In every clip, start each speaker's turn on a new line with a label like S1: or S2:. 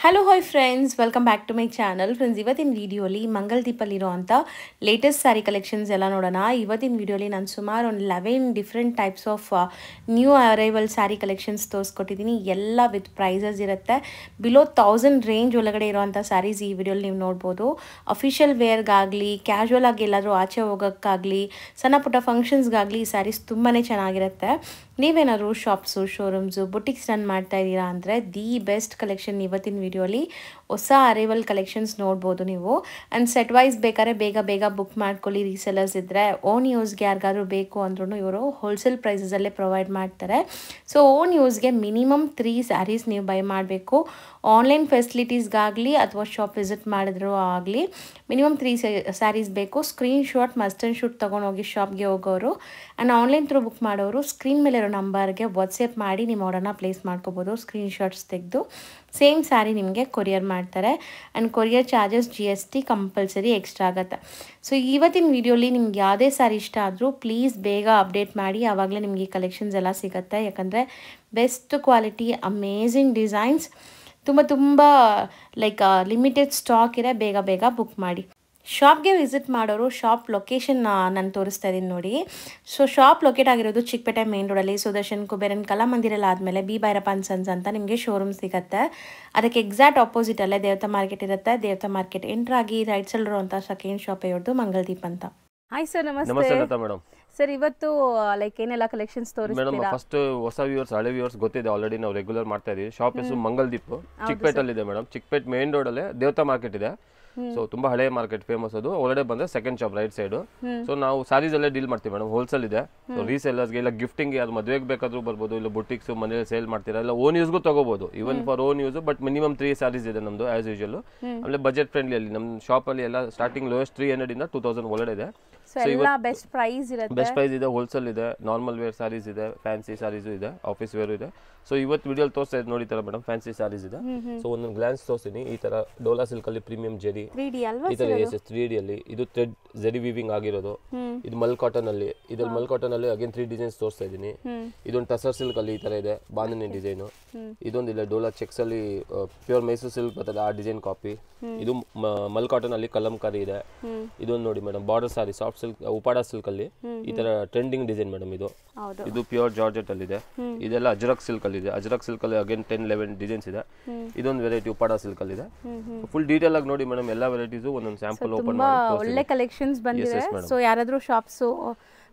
S1: Hello hi friends, welcome back to my channel. Friends, ಇವತ್ತಿನ ವಿಡಿಯೋಲಿ ಮಂಗಲ್ದೀಪಲ್ಲಿರೋ ಅಂಥ ಲೇಟೆಸ್ಟ್ ಸ್ಯಾರಿ ಕಲೆಕ್ಷನ್ಸ್ ಎಲ್ಲ ನೋಡೋಣ. ಇವತ್ತಿನ ವಿಡಿಯೋಲಿ ನಾನು ಸುಮಾರು ಒಂದು 11 different types of new arrival sari collections ತೋರಿಸ್ಕೊಟ್ಟಿದ್ದೀನಿ. ಎಲ್ಲ ವಿತ್ ಪ್ರೈಸಸ್ ಇರುತ್ತೆ. ಬಿಲೋ 1000 ರೇಂಜ್ ಒಳಗಡೆ ಇರೋವಂಥ ಸ್ಯಾರೀಸ್ ಈ ವಿಡಿಯೋಲಿ ನೀವು ನೋಡ್ಬೋದು. ಅಫಿಷಿಯಲ್ ವೇರ್ಗಾಗಲಿ, ಕ್ಯಾಶುವಲ್ ಆಗಿ ಎಲ್ಲಾದರೂ ಆಚೆ ಹೋಗೋಕ್ಕಾಗಲಿ, ಸಣ್ಣ ಪುಟ್ಟ ಫಂಕ್ಷನ್ಸ್ಗಾಗಲಿ ಈ ಸ್ಯಾರೀಸ್ ತುಂಬಾ ಚೆನ್ನಾಗಿರುತ್ತೆ. ನೀವೇನಾದ್ರು ಶಾಪ್ಸು, ಶೋರೂಮ್ಸು, ಬುಟಿಕ್ಸ್ ರನ್ ಮಾಡ್ತಾ ಇದ್ದೀರಾ ಅಂದರೆ ದಿ ಬೆಸ್ಟ್ ಕಲೆಕ್ಷನ್ ಇವತ್ತಿನ ವಿಡಿಯೋಲಿ ಹೊಸ ಅರೈವಲ್ ಕಲೆಕ್ಷನ್ಸ್ ನೋಡ್ಬೋದು ನೀವು. ಆ್ಯಂಡ್ ಸೆಟ್ ವೈಸ್ ಬೇಕಾದ್ರೆ ಬೇಗ ಬುಕ್ ಮಾಡ್ಕೊಳ್ಳಿ. ರೀಸೆಲರ್ಸ್ ಇದ್ದರೆ ಓನ್ ಯೂಸ್ಗೆ ಯಾರಿಗಾದ್ರೂ ಬೇಕು ಅಂದ್ರೂ ಇವರು ಹೋಲ್ಸೇಲ್ ಪ್ರೈಸಸಲ್ಲೇ ಪ್ರೊವೈಡ್ ಮಾಡ್ತಾರೆ. ಸೊ ಓನ್ ಯೂಸ್ಗೆ ಮಿನಿಮಮ್ 3 ಸ್ಯಾರೀಸ್ ನೀವು ಬೈ ಮಾಡಬೇಕು. ಆನ್ಲೈನ್ ಫೆಸಿಲಿಟೀಸ್ಗಾಗಲಿ ಅಥವಾ ಶಾಪ್ ವಿಸಿಟ್ ಮಾಡಿದ್ರೂ ಆಗಲಿ ಮಿನಿಮಮ್ 3 ಸ್ಯಾರೀಸ್ ಬೇಕು. Screen shot must and shoot ತೊಗೊಂಡೋಗಿ ಶಾಪ್ಗೆ ಹೋಗೋರು ಆ್ಯಂಡ್ ಆನ್ಲೈನ್ ಥ್ರೂ ಬುಕ್ ಮಾಡೋರು ಸ್ಕ್ರೀನ್ ಮೇಲೆ ಇರೋ ನಂಬರ್ಗೆ ವಾಟ್ಸಪ್ ಮಾಡಿ ನಿಮ್ಮ ಆರ್ಡರ್ನ ಪ್ಲೇಸ್ ಮಾಡ್ಕೋಬೋದು. ಸ್ಕ್ರೀನ್ ಶಾಟ್ಸ್ ತೆಗೆದು ಸೇಮ್ ಸ್ಯಾರಿ ನಿಮಗೆ ಕೊರಿಯರ್ ಮಾಡ್ತಾರೆ. And courier charges GST compulsory extra ಆಗುತ್ತೆ. ಸೊ ಇವತ್ತಿನ ವಿಡಿಯೋಲಿ ನಿಮ್ಗೆ ಯಾವುದೇ ಸ್ಯಾರಿ ಇಷ್ಟ ಆದರೂ ಪ್ಲೀಸ್ ಬೇಗ ಅಪ್ಡೇಟ್ ಮಾಡಿ, ಆವಾಗಲೇ ನಿಮಗೆ ಈ ಕಲೆಕ್ಷನ್ಸ್ ಎಲ್ಲ ಸಿಗುತ್ತೆ. ಯಾಕಂದರೆ ಬೆಸ್ಟ್ ಕ್ವಾಲಿಟಿ, ಅಮೇಝಿಂಗ್ ಡಿಸೈನ್ಸ್, ತುಂಬ ಲೈಕ್ ಲಿಮಿಟೆಡ್ ಸ್ಟಾಕ್ ಇದೆ. ಬೇಗ ಬುಕ್ ಮಾಡಿ. ಶಾಪ್ಗೆ ವಿಸಿಟ್ ಮಾಡೋರು ಶಾಪ್ ಲೊಕೇಶನ್ ನಾನು ತೋರಿಸ್ತಾ ಇದ್ದೀನಿ ನೋಡಿ. ಸೊ ಶಾಪ್ ಲೊಕೇಟ್ ಆಗಿರೋದು ಚಿಕ್ಕಪೇಟೆ ಮೇನ್ ರೋಡಲ್ಲಿ ಸುದರ್ಶನ್ ಕುಬೇರನ್ ಕಲಾಮಂದಿರಲ್ಲಿ ಆದಮೇಲೆ ಬಿ ಭೈರಪ್ಪ ಅಂಡ್ ಸನ್ಸ್ ಅಂತ ನಿಮಗೆ ಶೋರೂಮ್ ಸಿಗುತ್ತೆ. ಅದಕ್ಕೆ ಎಕ್ಸಾಕ್ಟ್ ಆಪೋಸಿಟಲ್ಲೇ ದೇವತಾ ಮಾರ್ಕೆಟ್ ಇರುತ್ತೆ. ದೇವತಾ ಮಾರ್ಕೆಟ್ ಎಂಟ್ರ್ ಆಗಿ ರೈಟ್ ಸೈಡ್ ಇರುವಂಥ ಸೆಕೆಂಡ್ ಶಾಪ್ ಇರೋದು ಮಂಗಲ್ದೀಪ್ ಅಂತ.
S2: ಹಾಯ್ ಸರ್,
S3: ನಮಸ್ತೆ ಮೇಡಮ್.
S2: ಸರ್, ಇವತ್ತು ಲೈಕ್ ಏನೆಲ್ಲ ಕಲೆಕ್ಷನ್ಸ್ ತೋರಿಸ್ತೀರಾ?
S3: ಮೇಡಮ್, ಫಸ್ಟ್ ಹೊಸ ವ್ಯೂವರ್ಸ್, ಹಳೆ ವ್ಯೂವರ್ಸ್ ಗೊತ್ತಿದೆ ಆಲ್ರೆಡಿ, ನಾವು ರೆಗ್ಯುಲರ್ ಮಾಡ್ತಾ ಇದೀವಿ. ಶಾಪ್ ಹೆಸರು ಮಂಗಲ್ದೀಪ್, ಚಿಕ್ಕಪೇಟಲ್ಲಿ ಇದೆ ಮೇಡಮ್. ಚಿಕ್ಕಪೇಟ್ ಮೇನ್ ರೋಡ್ ಅಲ್ಲೇ ದೇವತಾ ಮಾರ್ಕೆಟ್ ಇದೆ. ಸೊ ತುಂಬಾ ಹಳೆ ಮಾರ್ಕೆಟ್, ಫೇಮಸ್ ಅದು. ಒಳಗಡೆ ಬಂದ್ರೆ second shop right side. So ನಾವು ಸ್ಯಾರೀಸ್ ಅಲ್ಲೇ ಡೀಲ್ ಮಾಡ್ತೀವಿ ಮೇಡಮ್. ಹೋಲ್ಸೇಲ್ ಇದೆ. ಸೊ ರೀಸೇಲರ್ಸ್ಗೆ ಇಲ್ಲ ಗಿಫ್ಟಿಂಗ್, ಅದು ಮದುವೆಗೆ ಬೇಕಾದ್ರೂ ಬರ್ಬೋದು, ಇಲ್ಲ ಬುಟಿಕ್ಸ್ ಮನೇಲಿ ಸೇಲ್ ಮಾಡ್ತೀರಾ, ಇಲ್ಲ ಓನ್ ಯೂಸ್ಗೂ ತಗೋಬಹುದು. Even for own use, but minimum 3 saris ಇದೆ ನಮ್ದು ಆಸ್ ಯೂಶುವಲ್. ಆಮೇಲೆ ಬಜೆಟ್ ಫ್ರೆಂಡ್ಲಿ ಅಲ್ಲಿ ನಮ್ಮ ಶಾಪ್ ಅಲ್ಲಿ ಎಲ್ಲ ಸ್ಟಾರ್ಟಿಂಗ್ ಲೋಯೆಸ್ಟ್ 300 ಇಂದ 2000 ಒಳಗಡೆ ಇದೆ.
S2: ಬೆಸ್ಟ್ ಪ್ರೈಸ್
S3: ಇದೆ, ಹೋಲ್ಸೇಲ್ ಇದೆ, ನಾರ್ಮಲ್ ವೇರ್ ಸ್ಯಾರೀಸ್ ಇದೆ, ಫ್ಯಾನ್ಸಿ ಸ್ಯಾರೀಸ್ ಇದೆ, ಆಫೀಸ್ ವೇರ್ ಇದೆ. ಸೊ ಇವತ್ತು ವಿಡಿಯೋ ತೋರಿಸ್ತಾ ಇದೆ ನೋಡಿ ತರ ಮೇಡಮ್, ಫ್ಯಾನ್ಸಿ ಸ್ಯಾರೀಸ್ ಇದೆ. ಸೊ ಒಂದೊಂದು ಗ್ಲಾನ್ಸ್ ತೋರಿಸ್ತೀನಿ. ಈ ತರ ಡೋಲಾ ಸಿಲ್ಕ್ ಅಲ್ಲಿ ಪ್ರೀಮಿಯಂ ಜೆರಿ, ಈ ತರ 3D ಅಲ್ಲಿ ಇದು ಥ್ರೆಡ್ ಜೆರಿ ವೀವಿಂಗ್ ಆಗಿರೋದು. ಇದು ಮಲ್ ಕಾಟನ್ ಅಲ್ಲಿ, ಇದ್ರಲ್ಲಿ ಮಲ್ ಕಾಟನ್ ಅಲ್ಲಿ ಅಗೇನ್ 3 ಡಿಸೈನ್ಸ್ ತೋರಿಸ್ತಾ ಇದೀನಿ. ಇದೊಂದು ಟಸರ್ ಸಿಲ್ಕ್ ಅಲ್ಲಿ ಈ ತರ ಇದೆ, ಬಾಂಧನಿ ಡಿಸೈನ್. ಇದೊಂದು ಇಲ್ಲ ಡೋಲಾ ಚೆಕ್ಸ್ ಅಲ್ಲಿ ಪ್ಯೂರ್ ಮೈಸೂರು ಸಿಲ್ಕ್ ಬರ್ತದೆ, ಆ ಡಿಸೈನ್ ಕಾಪಿ. ಇದು ಮಲ್ ಕಾಟನ್ ಅಲ್ಲಿ ಕಲಂಕಾರಿ ಇದೆ. ಇದೊಂದು ನೋಡಿ ಮೇಡಮ್, ಬಾರ್ಡರ್ ಸಾರಿ ಸಾಫ್ಟ್ ಸಿಲ್ಕ್, ಉಪಾಡ ಸಿಲ್ಕ್ ಅಲ್ಲಿ ಈ ತರ ಟ್ರೆಂಡಿಂಗ್ ಡಿಸೈನ್ ಮೇಡಮ್. ಇದು ಪ್ಯೂರ್ ಜಾರ್ಜೆಟ್ ಅಲ್ಲಿ ಇದೆ. ಇದೆಲ್ಲ ಅಜ್ರಕ್ ಸಿಲ್ಕ್ ಅಲ್ಲಿ ಇದೆ. ಅಜ್ರಕ್ ಸಿಲ್ಕ್ ಅಲ್ಲಿ ಅಗೇನ್ 10-11 ಡಿಸೈನ್ಸ್ ಇದೆ. ಇದೊಂದು ವೆರೈಟಿ ಉಪಾಡ ಸಿಲ್ಕ್ ಅಲ್ಲಿ ಇದೆ. ಫುಲ್ ಡೀಟೇಲ್ ಆಗಿ ನೋಡಿ ಮೇಡಮ್, ಎಲ್ಲಾ ವೆರೈಟೀಸ್ ಒಂದೊಂದು ಸ್ಯಾಂಪಲ್ ಓಪನ್ ಮಾಡಿ.
S2: ಒಳ್ಳೆ ಕಲೆಕ್ಷನ್ಸ್ ಬಂದಿದೆ. ಸೊ ಯಾರಾದ್ರೂ ಶಾಪ್ಸ್,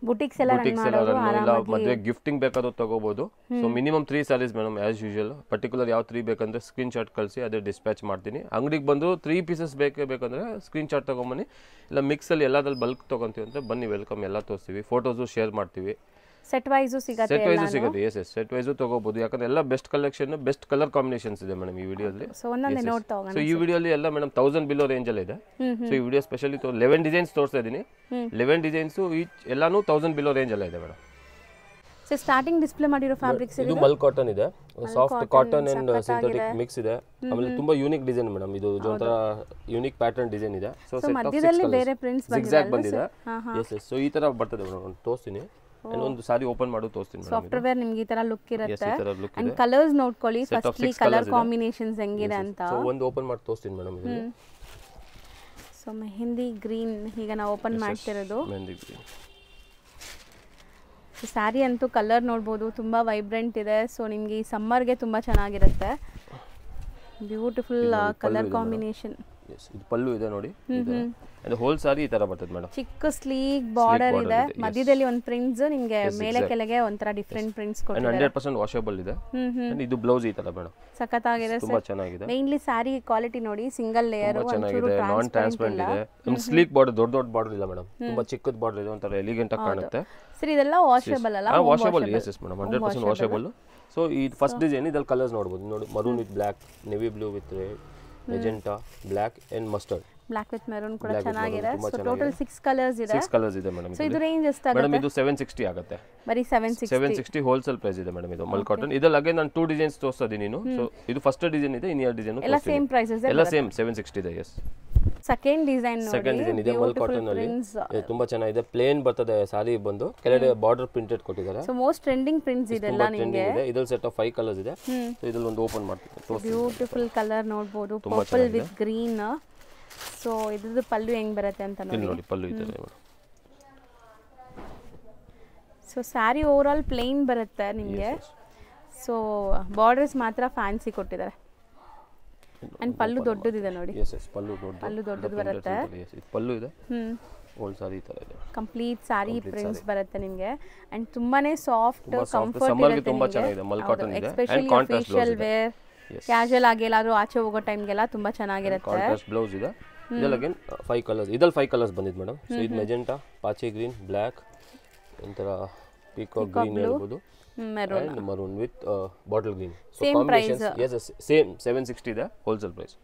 S2: ಬುಟಿಕ್ಸ್ ಎಲ್ಲ ರನ್ ಮಾಡೋರು ಆರಾಮಾಗಿ
S3: ಮದುವೆ ಗಿಫ್ಟಿಂಗ್ ಬೇಕಾದ್ರೂ ತಗೋಬಹುದು. So minimum 3 saris madam as usual. Particular ಯಾವ 3 ಬೇಕಂದ್ರೆ ಸ್ಕ್ರೀನ್ ಶಾಟ್ ಕಳಿಸಿ, ಅದೇ ಡಿಸ್ಪ್ಯಾಚ್ ಮಾಡ್ತೀನಿ. ಅಂಗಡಿಗೆ ಬಂದು 3 ಪೀಸಸ್ ಬೇಕಂದ್ರೆ ಸ್ಕ್ರೀನ್ ಶಾಟ್ ತಗೊಂಬನ್ನಿ. ಇಲ್ಲ ಮಿಕ್ಸ್ ಅಲ್ಲಿ ಎಲ್ಲದಲ್ಲಿ ಬಲ್ಕ್ ತಗೊಂತೀವಿ ಅಂತ ಬನ್ನಿ, ವೆಲ್ಕಮ್, ಎಲ್ಲ ತೋರಿಸ್ತೀವಿ, ಫೋಟೋಸು ಶೇರ್ ಮಾಡ್ತೀವಿ.
S2: ಸೆಟ್ ವೈಸು ಸಿಗುತ್ತೆ.
S3: ಎಸ್ ಸೆಟ್ ವೈಸು ತಗೋಬಹುದು. ಯಾಕಂದ್ರೆ ಎಲ್ಲ best collection, best colour combinations ಇದೆ ಮೇಡಮ್ ಈ ವಿಡಿಯೋಲಿ.
S2: ಸೊ ಒಂದೊಂದೇ ನೋಡ್ತಾ ಹೋಗೋಣ.
S3: ಸೊ ಈ ವಿಡಿಯೋಲಿ ಎಲ್ಲ ಮೇಡಮ್ 1000 ಬಿಲೋ ರೇಂಜ್ ಅಲ್ಲಿ ಇದೆ. ಸೊ ಈ ವಿಡಿಯೋ ಸ್ಪೆಷಲಿ 11 ಡಿಸೈನ್ಸ್ ತೋರಿಸ್ತಾ ಇದೀನಿ. 11 ಡಿಸೈನ್ಸ್ ಈಚ್ ಎಲ್ಲಾನು 1000 ಬಿಲೋ ರೇಂಜ್ ಅಲ್ಲಿ ಇದೆ ಮೇಡಮ್.
S2: ಸೊ ಸ್ಟಾರ್ಟಿಂಗ್ ಡಿಸ್ಪ್ಲೇ ಮಾಡಿರೋ ಫ್ಯಾಬ್ರಿಕ್ಸ್
S3: ಇದು ಮಲ್ ಕಾಟನ್ ಇದೆ, soft cotton and synthetic mix ಇದೆ. ಆಮೇಲೆ ತುಂಬಾ ಯೂನಿಕ್ ಡಿಸೈನ್ ಮೇಡಮ್. ಇದು ಒಂಥರ ಯೂನಿಕ್ ಪ್ಯಾಟರ್ನ್ ಡಿಸೈನ್ ಇದೆ. ಸೊ
S2: ಮಧ್ಯದಲ್ಲಿ ಬೇರೆ ಪ್ರಿಂಟ್ಸ್
S3: ಬಂದಿದೆ. ಎಸ್ ಸೊ ಈ ತರ ಬರ್ತದೆ ಮೇಡಮ್. ತೋರಿಸ್ತೀನಿ, ಒಂದು ಸಾರಿ ಓಪನ್ ಮಾಡಿ ತೋರಿಸ್ತೀನಿ.
S2: ಸಾಫ್ಟ್ವೇರ್ ನಿಮಗೆ ಈ ತರ ಲುಕ್ ಇರುತ್ತೆ. ಅಂಡ್ ಕಲರ್ಸ್ ನೋಡ್ಕೊಳ್ಳಿ ಫಸ್ಟ್ಲಿ, ಕಲರ್ ಕಾಂಬಿನೇಷನ್ಸ್ ಹೆಂಗಿದೆ ಅಂತ.
S3: ಸೊ ಒಂದು ಓಪನ್ ಮಾಡಿ ತೋರಿಸ್ತೀನಿ ಮೇಡಮ್. ಇದು
S2: ಸೊ ಮೆಹಂದಿ ಗ್ರೀನ್ ಈಗ ನಾವು ಓಪನ್ ಮಾಡ್ತಿರೋದು.
S3: ಮೆಹಂದಿ ಗ್ರೀನ್
S2: ಸ್ಯಾರಿ ಅಂತೂ ಕಲರ್ ನೋಡ್ಬೋದು, ತುಂಬ ವೈಬ್ರೆಂಟ್ ಇದೆ. ಸೊ ನಿಮಗೆ ಈ ಸಮ್ಮರ್ಗೆ ತುಂಬ ಚೆನ್ನಾಗಿರುತ್ತೆ. Beautiful colour combination.
S3: ಇದು ಪಲ್ಲು ಇದೆ ನೋಡಿ. ಇದು ಹೋಲ್ ಸಾರಿ ಈ ತರ ಬರ್ತದೆ ಮೇಡಮ್.
S2: ಚಿಕ್ಕ ಸ್ಲೀಕ್ ಬಾರ್ಡರ್ ಇದೆ, ಮಧ್ಯದಲ್ಲಿ ಒಂದು ಪ್ರಿಂಟ್ಸ್, ನಿಮಗೆ ಮೇಲೆ ಕೆಳಗೆ ಒಂಥರ ಡಿಫರೆಂಟ್ ಪ್ರಿಂಟ್ಸ್ ಕೊಟ್ಟಿದ್ದಾರೆ.
S3: 100% ವಾಷಬಲ್ ಇದೆ. ಇದು ಬ್ಲೌಸ್ ಈ ತರ ಮೇಡಮ್,
S2: ಸಖತ್ತಾಗಿದೆ.
S3: ತುಂಬಾ ಚೆನ್ನಾಗಿದೆ.
S2: ಮೇನ್ಲಿ ಸ್ಯಾರಿ ಕ್ವಾಲಿಟಿ ನೋಡಿ, ಸಿಂಗಲ್ ಲೇಯರ್,
S3: ಚೆನ್ನಾಗಿದೆ, ನಾನ್ ಟ್ರಾನ್ಸ್ಪರೆಂಟ್ ಇದೆ. ಸ್ಲೀಕ್ ಬಾರ್ಡರ್, ದೊಡ್ಡ ಬಾರ್ಡರ್ ಇಲ್ಲ ಮೇಡಮ್, ತುಂಬಾ ಚಿಕ್ಕದ ಬಾರ್ಡರ್ ಇದೆ, ಒಂಥರ ಎಲಿಗೆಂಟ್ ಆಗಿ ಕಾಣುತ್ತೆ.
S2: ಸರ್ ಇದೆಲ್ಲ ವಾಷಬಲ್ ಅಲ್ಲ?
S3: Washable, yes madam, 100% washable. So ಈ ಫಸ್ಟ್ ಡಿಸೈನ್ ಇದ್ರಲ್ಲಿ ಕಲರ್ಸ್ ನೋಡಬಹುದು ನೋಡಿ. Maroon with black, navy blue with red, magenta, black and mustard.
S2: Black with maroon ಕೂಡ ಚೆನ್ನಾಗಿದೆ. ಸೊ ಟೋಟಲ್ 6 ಕಲರ್ಸ್ ಇದೆ.
S3: 6 ಕಲರ್ಸ್ ಇದೆ ಮೇಡಮ್.
S2: ಸೊ ಇದು ರೇಂಜ್ ಎಷ್ಟಾಗುತ್ತೆ
S3: ಮೇಡಮ್? ಇದು 760 ಆಗುತ್ತೆ.
S2: ಬರೀ 760
S3: ಹೋಲ್ಸೇಲ್ ಪ್ರೈಸ್ ಇದೆ ಮೇಡಮ್. ಇದು ಮಲ್ ಕಾಟನ್. ಇದರಲ್ಲಿ ಅಗೇನ್ ನಾನು 2 ಡಿಸೈನ್ಸ್ ತೋರಿಸ್ತೀನಿ ನೀನು. ಸೊ ಇದು ಫಸ್ಟ್ ಡಿಸೈನ್ ಇದೆ, ಇನ್ನಿಯರ್ ಡಿಸೈನ್
S2: ಎಲ್ಲ ಸೇಮ್ ಪ್ರೈಸಸ್
S3: ಎಲ್ಲ ಸೇಮ್ 760 ಇದೆ. ಎಸ್,
S2: ಸೆಕೆಂಡ್ ಡಿಸೈನ್ ನೋಡಿ.
S3: ಸೆಕೆಂಡ್ ಡಿಸೈನ್ ಇದೆ ಮಲ್ ಕಾಟನ್ ಅಲ್ಲಿ. ತುಂಬಾ ಚೆನ್ನಾಗಿದೆ. ಪ್ಲೇನ್ ಬರ್ತದೆ ಸಾರಿ ಬಂದು, ಕೆಳಗಡೆ ಬಾರ್ಡರ್ ಪ್ರಿಂಟೆಡ್ ಕೊಟ್ಟಿದ್ದಾರೆ.
S2: ಸೊ ಮೋಸ್ಟ್ ಟ್ರೆಂಡಿಂಗ್ ಪ್ರಿಂಟ್ಸ್ ಇದೆಲ್ಲ ನಿಮಗೆ.
S3: ಇದರಲ್ಲಿ ಸೆಟ್ ಆಫ್ 5 ಕಲರ್ಸ್ ಇದೆ. ಸೊ ಇದರಲ್ಲಿ ಒಂದು ಓಪನ್ ಮಾಡ್ತೀನಿ.
S2: ಬ್ಯೂಟಿಫುಲ್ ಕಲರ್ ನೋಡಬಹುದು, ಪರ್ಪಲ್ ವಿತ್ ಗ್ರೀನ್. ಸೊ ಇದ್ರದ್ದು ಪಲ್ಲು ಹೆಂಗ್ ಬರುತ್ತೆ ಅಂತ
S3: ನೋಡಿ. ಪಲ್ಲು ಇದೆ.
S2: So sari overall plain ಬರುತ್ತೆ ನಿಮಗೆ. ಸೊ ಬಾರ್ಡರ್ಸ್ ಮಾತ್ರ ಫ್ಯಾನ್ಸಿ ಕೊಟ್ಟಿದ್ದಾರೆ. ಅಂಡ್ ಪಲ್ಲು ದೊಡ್ಡದಿದೆ ನೋಡಿ. ಪಲ್ಲು ದೊಡ್ಡದು ಬರುತ್ತೆ.
S3: ಪಲ್ಲು ಇದೆ. ಓಲ್ಡ್ ಸಾರಿ ತರ ಇದೆ.
S2: ಕಂಪ್ಲೀಟ್ ಸಾರಿ ಪ್ರಿಂಟ್ಸ್ ಬರುತ್ತೆ ನಿಮಗೆ. ಅಂಡ್ ತುಂಬಾನೇ ಸಾಫ್ಟ್, ಕಂಫರ್ಟ್
S3: ಸಮ್ಮರ್ಗೆ ತುಂಬಾ ಚೆನ್ನಾಗಿದೆ. ಮಲ್ ಕಾಟನ್ ಇದೆ. And contrast
S2: facial wear, casual ಆಗಿ ಎಲ್ಲಾದ್ರೂ ಆಚೆ ಹೋಗೋ ಟೈಮ್ಗೆಲ್ಲ ತುಂಬಾ ಚೆನ್ನಾಗಿರುತ್ತೆ.
S3: ಕಾಂಟ್ರಾಸ್ಟ್ ಬ್ಲೌಸ್ ಇದೆ. ಇದರಲ್ಲಿ ಅಗೇನ್ 5 ಕಲರ್ಸ್. ಇದರಲ್ಲಿ 5 ಕಲರ್ಸ್ ಬಂದಿದೆ ಮೇಡಮ್. ಸೊ ಇದು ಮೆಜೆಂಟಾ, ಪಾಚಿ ಗ್ರೀನ್, ಬ್ಲಾಕ್, ಒಂಥರ ಪೀಕಾಕ್ ಗ್ರೀನ್ ಹೇಳ್ಬೋದು,
S2: maroon
S3: and maroon with bottle green. So
S2: same price.
S3: Yes, same 760 ಇದೆ ಹೋಲ್ಸೇಲ್ ಪ್ರೈಸ್.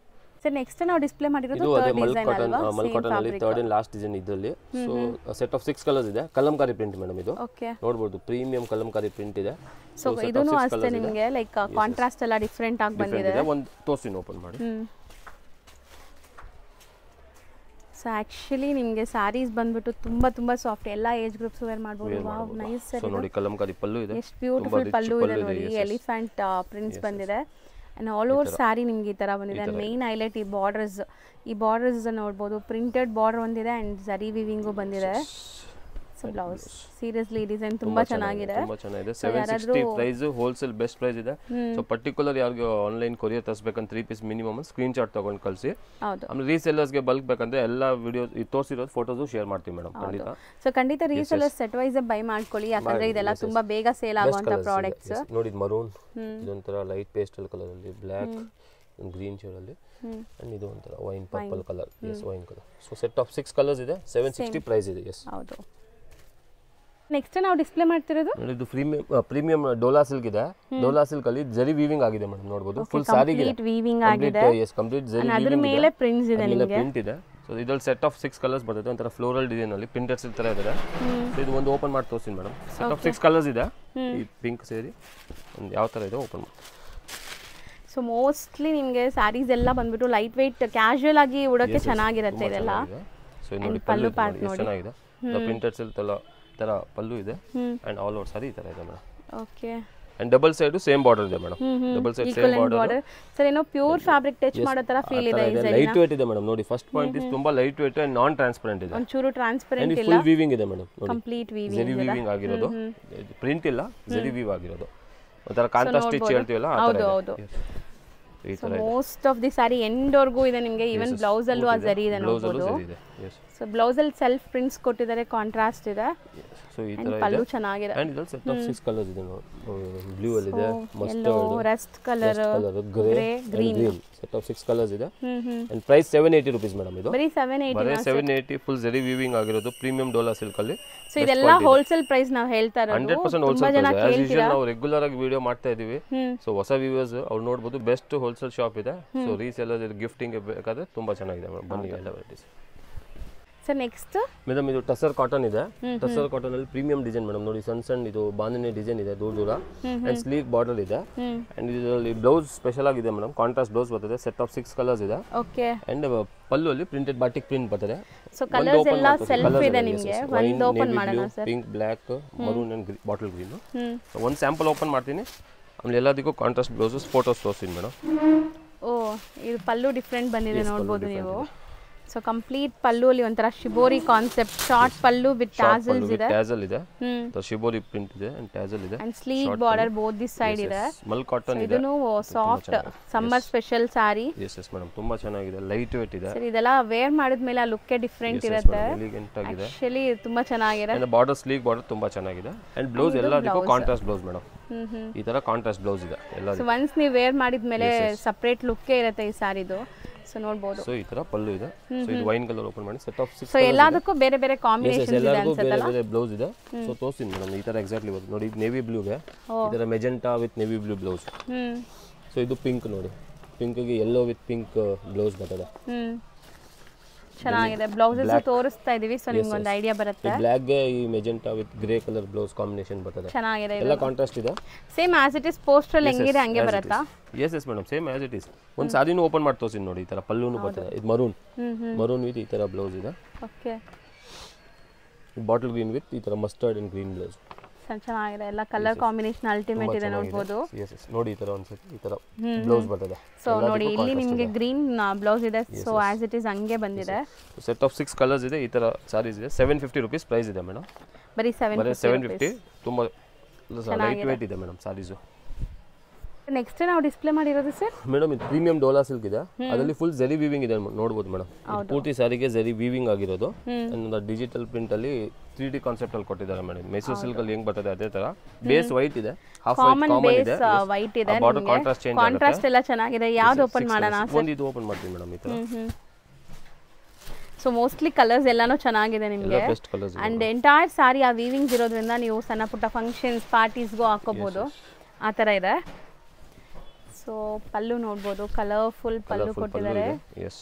S2: ಸರ್ ನೆಕ್ಸ್ಟ್ ನಾವು ಡಿಸ್ಪ್ಲೇ ಮಾಡಿರೋದು
S3: ಇದು ಅದೇ ಮಲ್
S2: ಡಿಸೈನ್
S3: ಕಾಟನ್.
S2: ಅಲ್ವಾ?
S3: ಮಲ್ ಕಾಟನ್ ಅಲ್ಲಿ ಥರ್ಡ್ ಅಂಡ್ ಲಾಸ್ಟ್ ಡಿಸೈನ್ ಇದರಲ್ಲಿ. ಸೊ ಸೆಟ್ ಆಫ್ 6 ಕಲರ್ಸ್ ಇದೆ. ಕಲಂಕಾರಿ ಪ್ರಿಂಟ್ ಮೇಡಮ್ ಇದು.
S2: ಓಕೆ,
S3: ನೋಡಬಹುದು ಪ್ರೀಮಿಯಂ ಕಲಂಕಾರಿ ಪ್ರಿಂಟ್ ಇದೆ.
S2: ಸೊ ಇದೂನು ಅಷ್ಟೇ ನಿಮಗೆ ಲೈಕ್ ಕಾಂಟ್ರಾಸ್ಟ್ ಎಲ್ಲ ಡಿಫರೆಂಟ್ ಆಗಿ ಬಂದಿದೆ.
S3: ಒಂದು ತೋರಿಸಿ ಓಪನ್ ಮಾಡಿ.
S2: ಸೊ ಆಕ್ಚುಲಿ ನಿಮಗೆ ಸ್ಯಾರೀಸ್ ಬಂದ್ಬಿಟ್ಟು ತುಂಬಾ ಸಾಫ್ಟ್, ಎಲ್ಲ ಏಜ್ ಗ್ರೂಪ್ಸ್ ವೇರ್ ಮಾಡಬಹುದು. Wow, nice sir.
S3: ಸೊ ನೋಡಿ ಕಲಂಕಾರಿ ಪಲ್ಲು ಇದೆ.
S2: ಎಷ್ಟು ಬ್ಯೂಟಿಫುಲ್ ಪಲ್ಲು ಇದೆ ನೋಡಿ. ಎಲಿಫೆಂಟ್ ಪ್ರಿಂಟ್ಸ್ ಬಂದಿದೆ. ಅಂಡ್ ಆಲ್ ಓವರ್ ಸ್ಯಾರಿ ನಿಮ್ಗೆ ಈ ತರ ಬಂದಿದೆ. ಅಂಡ್ ಮೇನ್ ಹೈಲೈಟ್ ಈ ಬಾರ್ಡರ್ಸ್ ನೋಡ್ಬೋದು. ಪ್ರಿಂಟೆಡ್ ಬಾರ್ಡರ್ ಒಂದಿದೆ ಅಂಡ್ ಜರಿ ವಿವಿಂಗು ಬಂದಿದೆ. ಸೊ ಬ್ಲೌಸ್ ಸೀರಿಯಸ್ಲಿ ಡಿಸೈನ್ ತುಂಬಾ ಚೆನ್ನಾಗಿದೆ.
S3: 760 ಪ್ರೈಸ್ ಹೋಲ್ಸೇಲ್ ಬೆಸ್ಟ್ ಪ್ರೈಸ್ ಇದೆ. ಸೊ ಪರ್ಟಿಕ್ಯುಲರ್ ಯಾರಿಗೆ ಆನ್ಲೈನ್ ಕೊರಿಯರ್ ತರಿಸಬೇಕಂತ 3 ಪೀಸ್ ಮಿನಿಮಮ್ ಸ್ಕ್ರೀನ್ ಶಾಟ್ ತಗೊಂಡು ಕಳಿಸಿ. ಆಮೇಲೆ ರೀಸೆಲ್ಲರ್ಸ್ ಗೆ ಬಲ್ಕ್ ಬೇಕಂದ್ರೆ ಎಲ್ಲ ವಿಡಿಯೋ ತೋರಿಸಿರೋದು ಫೋಟೋಸ್ ಶೇರ್ ಮಾಡ್ತೀವಿ ಮೇಡಮ್. ಖಂಡಿತ.
S2: ಸೊ ಖಂಡಿತ ರೀಸೆಲ್ಲರ್ಸ್ ಸೆಟ್ ವೈಸ್ ಬೈ ಮಾಡ್ಕೊಳ್ಳಿ, ಯಾಕಂದ್ರೆ ಇದೆಲ್ಲ ತುಂಬಾ ಬೇಗ ಸೇಲ್ ಆಗುವಂತ ಪ್ರಾಡಕ್ಟ್ಸ್.
S3: ನೋಡಿ ಮರೂನ್, ಇದೊಂಥರ ಲೈಟ್ ಪೇಸ್ಟಲ್ ಕಲರ್ ಅಲ್ಲಿ, ಬ್ಲಾಕ್ ಗ್ರೀನ್ ಶೇಡ್ ಅಲ್ಲಿ, ಅಂಡ್ ಇದು ಒಂಥರ wine purple colour. Yes, wine colour. So set of 6 colours ಇದೆ. 760 ಪ್ರೈಸ್ ಇದೆ. ಎಸ್,
S2: ಹೌದು. ನೆಕ್ಸ್ಟ್ ನಾವು ಡಿಸ್ಪ್ಲೇ ಮಾಡ್ತಿರೋದು
S3: ಇದು ಪ್ರೀಮಿಯಂ ಡೋಲಾ ಸಿಲ್ಕ್ ಇದೆ. ಡೋಲಾ ಸಿಲ್ಕ್ ಅಲ್ಲಿ ಜರಿ ವೀವಿಂಗ್ ಆಗಿದೆ ಮೇಡಮ್. ನೋಡಬಹುದು ಫುಲ್ ಸಾರಿಗೆ
S2: ಕಂಪ್ಲೀಟ್ ವೀವಿಂಗ್ ಆಗಿದೆ.
S3: ಎಸ್, ಕಂಪ್ಲೀಟ್ ಜರಿ
S2: ಅದರ ಮೇಲೆ ಪ್ರಿಂಟ್ಸ್ ಇದೆ ನಿಮಗೆ.
S3: ಪ್ರಿಂಟ್ ಇದೆ. ಸೊ ಇದರಲ್ಲಿ ಸೆಟ್ ಆಫ್ 6 ಕಲರ್ಸ್ ಬರುತ್ತೆ. ಒಂಥರ ಫ್ಲೋರಲ್ ಡಿಸೈನ್ ಅಲ್ಲಿ ಪ್ರಿಂಟೆಡ್ ಸಿಲ್ಕ್ ತರ ಇದೆ. ಸೊ ಇದು ಒಂದು ಓಪನ್ ಮಾಡಿ ತೋರಿಸ್ತೀನಿ ಮೇಡಮ್. ಸೆಟ್ ಆಫ್ 6 ಕಲರ್ಸ್ ಇದೆ. ಈ ಪಿಂಕ್ ಸೇರಿ ಒಂದು ಯಾವ ತರ ಇದೆ ಓಪನ್ ಮಾಡಿ.
S2: ಸೊ ಮೋಸ್ಟ್ಲಿ ನಿಮಗೆ ಸ್ಯಾರೀಸ್ ಎಲ್ಲ ಬಂದ್ಬಿಟ್ಟು ಲೈಟ್ ವೆಯ್ಟ್ ಕ್ಯಾಶುಯಲ್ ಆಗಿ ಉಡೋಕೆ ಚೆನ್ನಾಗಿರುತ್ತೆ ಇದೆಲ್ಲ.
S3: ಸೊ ನೋಡಿ ಪಲ್ಲು ಪಾರ್ಟ್ ನೋಡಿ ಚೆನ್ನಾಗಿದೆ. ಪ್ರಿಂಟೆಡ್ ಸಿಲ್ಕ್ ತರ ಪಲ್ಲು ಇದೆ. ಅಂಡ್ ಆಲ್ ಓವರ್ ಸಾರಿ ಈ ತರ ಇದೆ madam.
S2: Okay.
S3: And double side same border ಇದೆ madam. Double side same border.
S2: Sir ಏನೋ ಪ್ಯೂರ್ ಫ್ಯಾಬ್ರಿಕ್ ಟಚ್ ಮಾಡೋ ತರ ಫೀಲ್ ಇದೆ.
S3: ಲೈಟ್ ವೇಟ್ ಇದೆ ಮೇಡಮ್. ನೋಡಿ ಫಸ್ಟ್ ಪಾಯಿಂಟ್ ಇಸ್ ತುಂಬಾ light weight and non transparent ಇದೆ.
S2: ಒಂಚೂರು ಟ್ರಾನ್ಸ್ಪರೆಂಟ್ ಇಲ್ಲ.
S3: ಫುಲ್ ವೀವಿಂಗ್ ಇದೆ ಮೇಡಮ್. ನೋಡಿ
S2: ಕಂಪ್ಲೀಟ್ ವೀವಿಂಗ್
S3: ಜರಿ ವೀವಿಂಗ್ ಆಗಿರೋದು. ಪ್ರಿಂಟ್ ಇಲ್ಲ, ಜರಿ ವೀವ್ ಆಗಿರೋದು. ಒಂಥರ ಕಾಂಟ್ರಾಸ್ಟ್ ಸ್ಟಿಚ್ ಹೇಳ್ತೀವಲ್ಲ ಆ ತರ. ಹೌದು.
S2: So most of the sari end ವರ್ಗೂ ಇದೆ ನಿಮಗೆ. ಈವನ್ ಬ್ಲೌಸ್ ಅಲ್ಲೂ ಆ ಜರಿ ಇದೆ ನೋಡಬಹುದು. ಸೊ ಬ್ಲೌಸ್ ಅಲ್ಲಿ ಸೆಲ್ಫ್ ಪ್ರಿಂಟ್ಸ್ ಕೊಟ್ಟಿದ್ದಾರೆ, ಕಾಂಟ್ರಾಸ್ಟ್ ಇದೆ.
S3: ಸೊ ಈ ತರ
S2: ಪಲ್ಲು ಚೆನ್ನಾಗಿದೆ.
S3: ಅಂಡ್ ಇದರಲ್ಲಿ ಸೆಟ್ ಆಫ್ 6 ಕಲರ್ಸ್ ಇದೆ ನೋಡಿ. ಬ್ಲೂ ಅಲ್ಲಿ ಇದೆ, mustard,
S2: rust colour,
S3: grey, green. Set of 6 colours ಇದೆ. And price 780 rupees madam. ಇದು
S2: ಬರೀ 780
S3: ಫುಲ್ ಜರಿ ವೀವಿಂಗ್ ಆಗಿರೋದು ಪ್ರೀಮಿಯಂ ಡೋಲಾ ಸಿಲ್ಕ್ ಅಲ್ಲಿ.
S2: ಸೊ ಇದೆಲ್ಲ ಹೋಲ್ಸೇಲ್ ಪ್ರೈಸ್ ನಾವು ಹೇಳ್ತಾ ಇರೋದು.
S3: 100% ಹೋಲ್ಸೇಲ್ ಪ್ರೈಸ್. ಆಸ್ ಯೂಶುವಲ್ ನಾವು ರೆಗ್ಯುಲರ್ ಆಗಿ ವಿಡಿಯೋ ಮಾಡ್ತಾ ಇದೀವಿ. ಸೊ ಹೊಸ ವ್ಯೂವರ್ಸ್ ಅವ್ರು ನೋಡಬಹುದು ಬೆಸ್ಟ್ ಹೋಲ್ಸೇಲ್ ಶಾಪ್ ಇದೆ. ಸೊ ರೀಸೆಲ್ಲರ್ ಗಿಫ್ಟಿಂಗ್ ಬೇಕಾದ್ರೆ ತುಂಬಾ ಚೆನ್ನಾಗಿದೆ ಬನ್ನಿ ಎಲ್ಲ ವೆರೈಟೀಸ್.
S2: ಸರ್ ನೆಕ್ಸ್ಟ್
S3: ಮೇಡಮ್ ಇದು ಟಸರ್ ಕಾಟನ್ ಇದೆ. ಟಸರ್ ಕಾಟನ್ ಅಲ್ಲಿ ಪ್ರೀಮಿಯಂ ಡಿಸೈನ್ ಮೇಡಮ್. ನೋಡಿ ಸಣ್ಣ ಇದು ಬಾಂಧನಿ ಡಿಸೈನ್ ಇದೆ ದೂರ ಅಂಡ್ ಸ್ಲೀವ್ ಬಾರ್ಡರ್ ಇದೆ. ಅಂಡ್ ಇದರಲ್ಲಿ ಬ್ಲೌಸ್ ಸ್ಪೆಷಲ್ ಆಗಿದೆ ಮೇಡಮ್. ಕಾಂಟ್ರಾಸ್ಟ್ ಬ್ಲೌಸ್ ಬರ್ತದೆ. ಸೆಟ್ ಆಫ್ 6 ಕಲರ್ಸ್ ಇದೆ.
S2: ಓಕೆ.
S3: ಅಂಡ್ ಪಲ್ಲು ಅಲ್ಲಿ ಪ್ರಿಂಟೆಡ್ ಬಾಟಿಕ್ ಪ್ರಿಂಟ್ ಬರ್ತದೆ.
S2: ಸೊ ಕಲರ್ಸ್ ಎಲ್ಲ ಸೆಲ್ಫ್ ಇದೆ ನಿಮಗೆ. ಒಂದು ಓಪನ್ ಮಾಡೋಣ sir.
S3: Pink, black, maroon and bottle green. ಒಂದು ಸ್ಯಾಂಪಲ್ ಓಪನ್ ಮಾಡ್ತೀನಿ. ಆಮೇಲೆ ಎಲ್ಲದಕ್ಕೂ ಕಾಂಟ್ರಾಸ್ಟ್ ಬ್ಲೌಸಸ್ ಫೋಟೋಸ್ ತೋರಿಸ್ತೀನಿ ಮೇಡಮ್.
S2: ಓ, ಇದು ಪಲ್ಲು ಡಿಫ್ರೆಂಟ್ ಬಂದಿದೆ ನೋಡಬಹುದು ನೀವು. ಸೊ ಕಂಪ್ಲೀಟ್ ಪಲ್ಲು ಅಲ್ಲಿ ಒಂಥರ ಶಿಬೋರಿ ಕಾನ್ಸೆಪ್ಟ್, ಶಾರ್ಟ್ ಪಲ್ಲು ವಿತ್ ಟ್ಯಾಸಲ್ಸ್ ಇದೆ.
S3: ಟ್ಯಾಸಲ್ ಇದೆ. ಶಿಬೋರಿ ಪ್ರಿಂಟ್ ಇದೆ ಅಂಡ್ ಟ್ಯಾಸಲ್ ಇದೆ.
S2: And sleeve border both this side ಇದೆ.
S3: ಮಲ್ ಕಾಟನ್ ಇದೆ.
S2: ಇದನ್ನು soft summer special sari.
S3: Yes yes madam, ತುಂಬಾ ಚೆನ್ನಾಗಿದೆ. ಲೈಟ್ ವೇಟ್ ಇದೆ.
S2: ಸರ್ ಇದೆಲ್ಲ ವೇರ್ ಮಾಡಿದ್ಮೇಲೆ ಆ ಲುಕ್ ಡಿಫರೆಂಟ್ ಇರುತ್ತೆ.
S3: ಎಲಿಗೆಂಟ್ ಆಗಿದೆ.
S2: ಆಕ್ಚುಲಿ ತುಂಬಾ ಚೆನ್ನಾಗಿದೆ.
S3: ಅಂಡ್ ಬಾರ್ಡರ್ ಸ್ಲೀವ್ ಬಾರ್ಡರ್ ತುಂಬಾ ಚೆನ್ನಾಗಿದೆ. ಅಂಡ್ ಬ್ಲೌಸ್ ಎಲ್ಲದಕ್ಕೂ ಕಾಂಟ್ರಾಸ್ಟ್ ಬ್ಲೌಸ್ ಮೇಡಮ್. ಈ ತರ ಕಾಂಟ್ರಾಸ್ಟ್ ಬ್ಲೌಸ್ ಇದೆ ಎಲ್ಲ.
S2: ಸೊ ಒನ್ಸ್ ನೀವು ವೇರ್ ಮಾಡಿದ್ಮೇಲೆ ಸಪರೇಟ್ ಲುಕ್ ಇರುತ್ತೆ ಈ ಸಾರಿದು. ಸೊ ನೋಡಬಹುದು.
S3: ಸೊ ಈ ತರ ಪಲ್ಲು ಇದೆ. ಸೊ ಇದು ವೈನ್ ಕಲರ್ ಓಪನ್ ಮಾಡಿ. ಸೆಟ್ ಆಫ್ 6
S2: ಸೊ ಎಲ್ಲದಕ್ಕೂ ಬೇರೆ ಬೇರೆ ಕಾಂಬಿನೇಷನ್ಸ್ ಇದೆ ಅನ್ಸುತ್ತಲ್ಲ.
S3: ಬೇರೆ ಬ್ಲೌಸ್ ಇದೆ. ಸೊ ತೋರಿಸ್ತೀನಿ ಮೇಡಮ್. ಈ ತರ ಎಕ್ಸಾಕ್ಟ್ಲಿ ಬರುತ್ತೆ ನೋಡಿ. ನೇವಿ ಬ್ಲೂ ಗೆ ಈ ತರ magenta with navy blue blouse. So ಇದು ಪಿಂಕ್ ನೋಡಿ. ಪಿಂಕ್ ಗೆ ಯೆಲ್ಲೋ ವಿತ್ ಪಿಂಕ್ ಬ್ಲೌಸ್ ಬರ್ತದೆ.
S2: ಚೆನ್ನಾಗಿದೆ ಬ್ಲೌಸಸ್ ತೋರಿಸ್ತಾ ಇದೀವಿ ಸೊ ನಿಮ್ಗೆ ಒಂದು ಐಡಿಯಾ ಬರುತ್ತೆ
S3: ಬ್ಲಾಕ್ ಗೆ ಈ magenta with grey colour blouse combination ಬರ್ತದೆ
S2: ಚೆನ್ನಾಗಿದೆ
S3: ಎಲ್ಲ ಕಾಂಟ್ರಾಸ್ಟ್ ಇದೆ
S2: same as it is poster ಹೆಂಗಿದೆ ಹಂಗೆ ಬರುತ್ತಾ
S3: yes madam same as it is ಒಂದು ಸಾರಿನೂ ಓಪನ್ ಮಾಡಿ ತೋರಿಸಿ ನೋಡಿ ಈ ತರ ಪಲ್ಲುನು ಬರ್ತದೆ ಇದು ಮರೂನ್ ವಿತ್ ಈ ತರ ಬ್ಲೌಸ್ ಇದೆ
S2: ಓಕೆ
S3: ಬಾಟಲ್ ಗ್ರೀನ್ ವಿತ್ ಈ ತರ ಮಸ್ಟರ್ಡ್ ಅಂಡ್ ಗ್ರೀನ್ ಬ್ಲೌಸ್
S2: ಚೆನ್ನಾಗಿದೆ ಎಲ್ಲ ಕಲರ್ ಕಾಂಬಿನೇಷನ್ ಅಲ್ಟಿಮೇಟ್ ಇದೆ ನೋಡಬಹುದು
S3: ನೋಡಿ ಈ ತರ ಒಂದ್ಸತಿ ಈ ತರ ಬ್ಲೌಸ್ ಬರ್ತದೆ
S2: ಸೊ ನೋಡಿ ಇಲ್ಲಿ ನಿಮಗೆ ಗ್ರೀನ್ ಬ್ಲೌಸ್ ಇದೆ ಸೊ ಆಸ್ ಇಟ್ ಇಸ್ ಹಂಗೆ ಬಂದಿದೆ
S3: ಸೆಟ್ ಆಫ್ 6 ಕಲರ್ಸ್ ಇದೆ ಈ ತರ ಸಾರೀಸ್ ಇದೆ 750 ರೂಪೀಸ್ ಪ್ರೈಸ್ ಇದೆ ಮೇಡಮ್
S2: ಬರೀ 750
S3: ತುಂಬಾ ಲೈಟ್ ವೇಟ್ ಇದೆ ಮೇಡಮ್ ಸಾರೀಸ್
S2: ನೆಕ್ಸ್ಟ್ ನಾವು ಡಿಸ್ಪ್ಲೇ ಮಾಡಿರೋದು ಸರ್
S3: ಮೇಡಮ್ ಇದು ಪ್ರೀಮಿಯಂ ಡೋಲಾ ಸಿಲ್ಕ್ ಇದೆ ಅದರಲ್ಲಿ ಫುಲ್ ಜರಿ ವೀವಿಂಗ್ ಇದೆ ನೋಡಬಹುದು ಮೇಡಮ್ ಪೂರ್ತಿ ಸಾರಿಗೆ ಜರಿ ವೀವಿಂಗ್ ಆಗಿರೋದು ಒಂದು ಡಿಜಿಟಲ್ ಪ್ರಿಂಟ್ ಅಲ್ಲಿ 3D ಕಾನ್ಸೆಪ್ಟ್ ಅಲ್ಲಿ ಕೊಟ್ಟಿದ್ದಾರೆ ಮೇಡಮ್ ಮೈಸೂರು ಸಿಲ್ಕ್ ಅಲ್ಲಿ ಹೆಂಗ್ ಬರ್ತದೆ ಅದೇ ತರ ಬೇಸ್ ವೈಟ್ ಇದೆ ಹಾಫ್ ವೈಟ್ ಕಾಮನ್ ಇದೆ
S2: ವೈಟ್ ಇದೆ
S3: ಬಾರ್ಡರ್ ಕಾಂಟ್ರಾಸ್ಟ್ ಚೇಂಜ್ ಆಗುತ್ತೆ
S2: ಕಾಂಟ್ರಾಸ್ಟ್ ಎಲ್ಲ ಚೆನ್ನಾಗಿದೆ ಯಾವುದು ಓಪನ್ ಮಾಡೋಣ
S3: ಒಂದು ಇದು ಓಪನ್ ಮಾಡ್ತೀನಿ ಮೇಡಮ್ ಈ ತರ
S2: ಸೊ ಮೋಸ್ಟ್ಲಿ ಕಲರ್ಸ್ ಎಲ್ಲಾನು ಚೆನ್ನಾಗಿದೆ ನಿಮಗೆ ಅಂಡ್ ಎಂಟೈರ್ ಸಾರಿ ಆ ವೀವಿಂಗ್ಸ್ ಇರೋದ್ರಿಂದ ನೀವು ಸಣ್ಣ ಪುಟ್ಟ ಫಂಕ್ಷನ್ಸ್ ಪಾರ್ಟೀಸ್ಗೂ ಹಾಕೋಬಹುದು ಆ ತರ ಇದೆ ಸೊ ಪಲ್ಲು ನೋಡಬಹುದು ಕಲರ್ಫುಲ್ ಪಲ್ಲು ಕೊಟ್ಟಿದ್ದಾರೆ
S3: ಎಸ್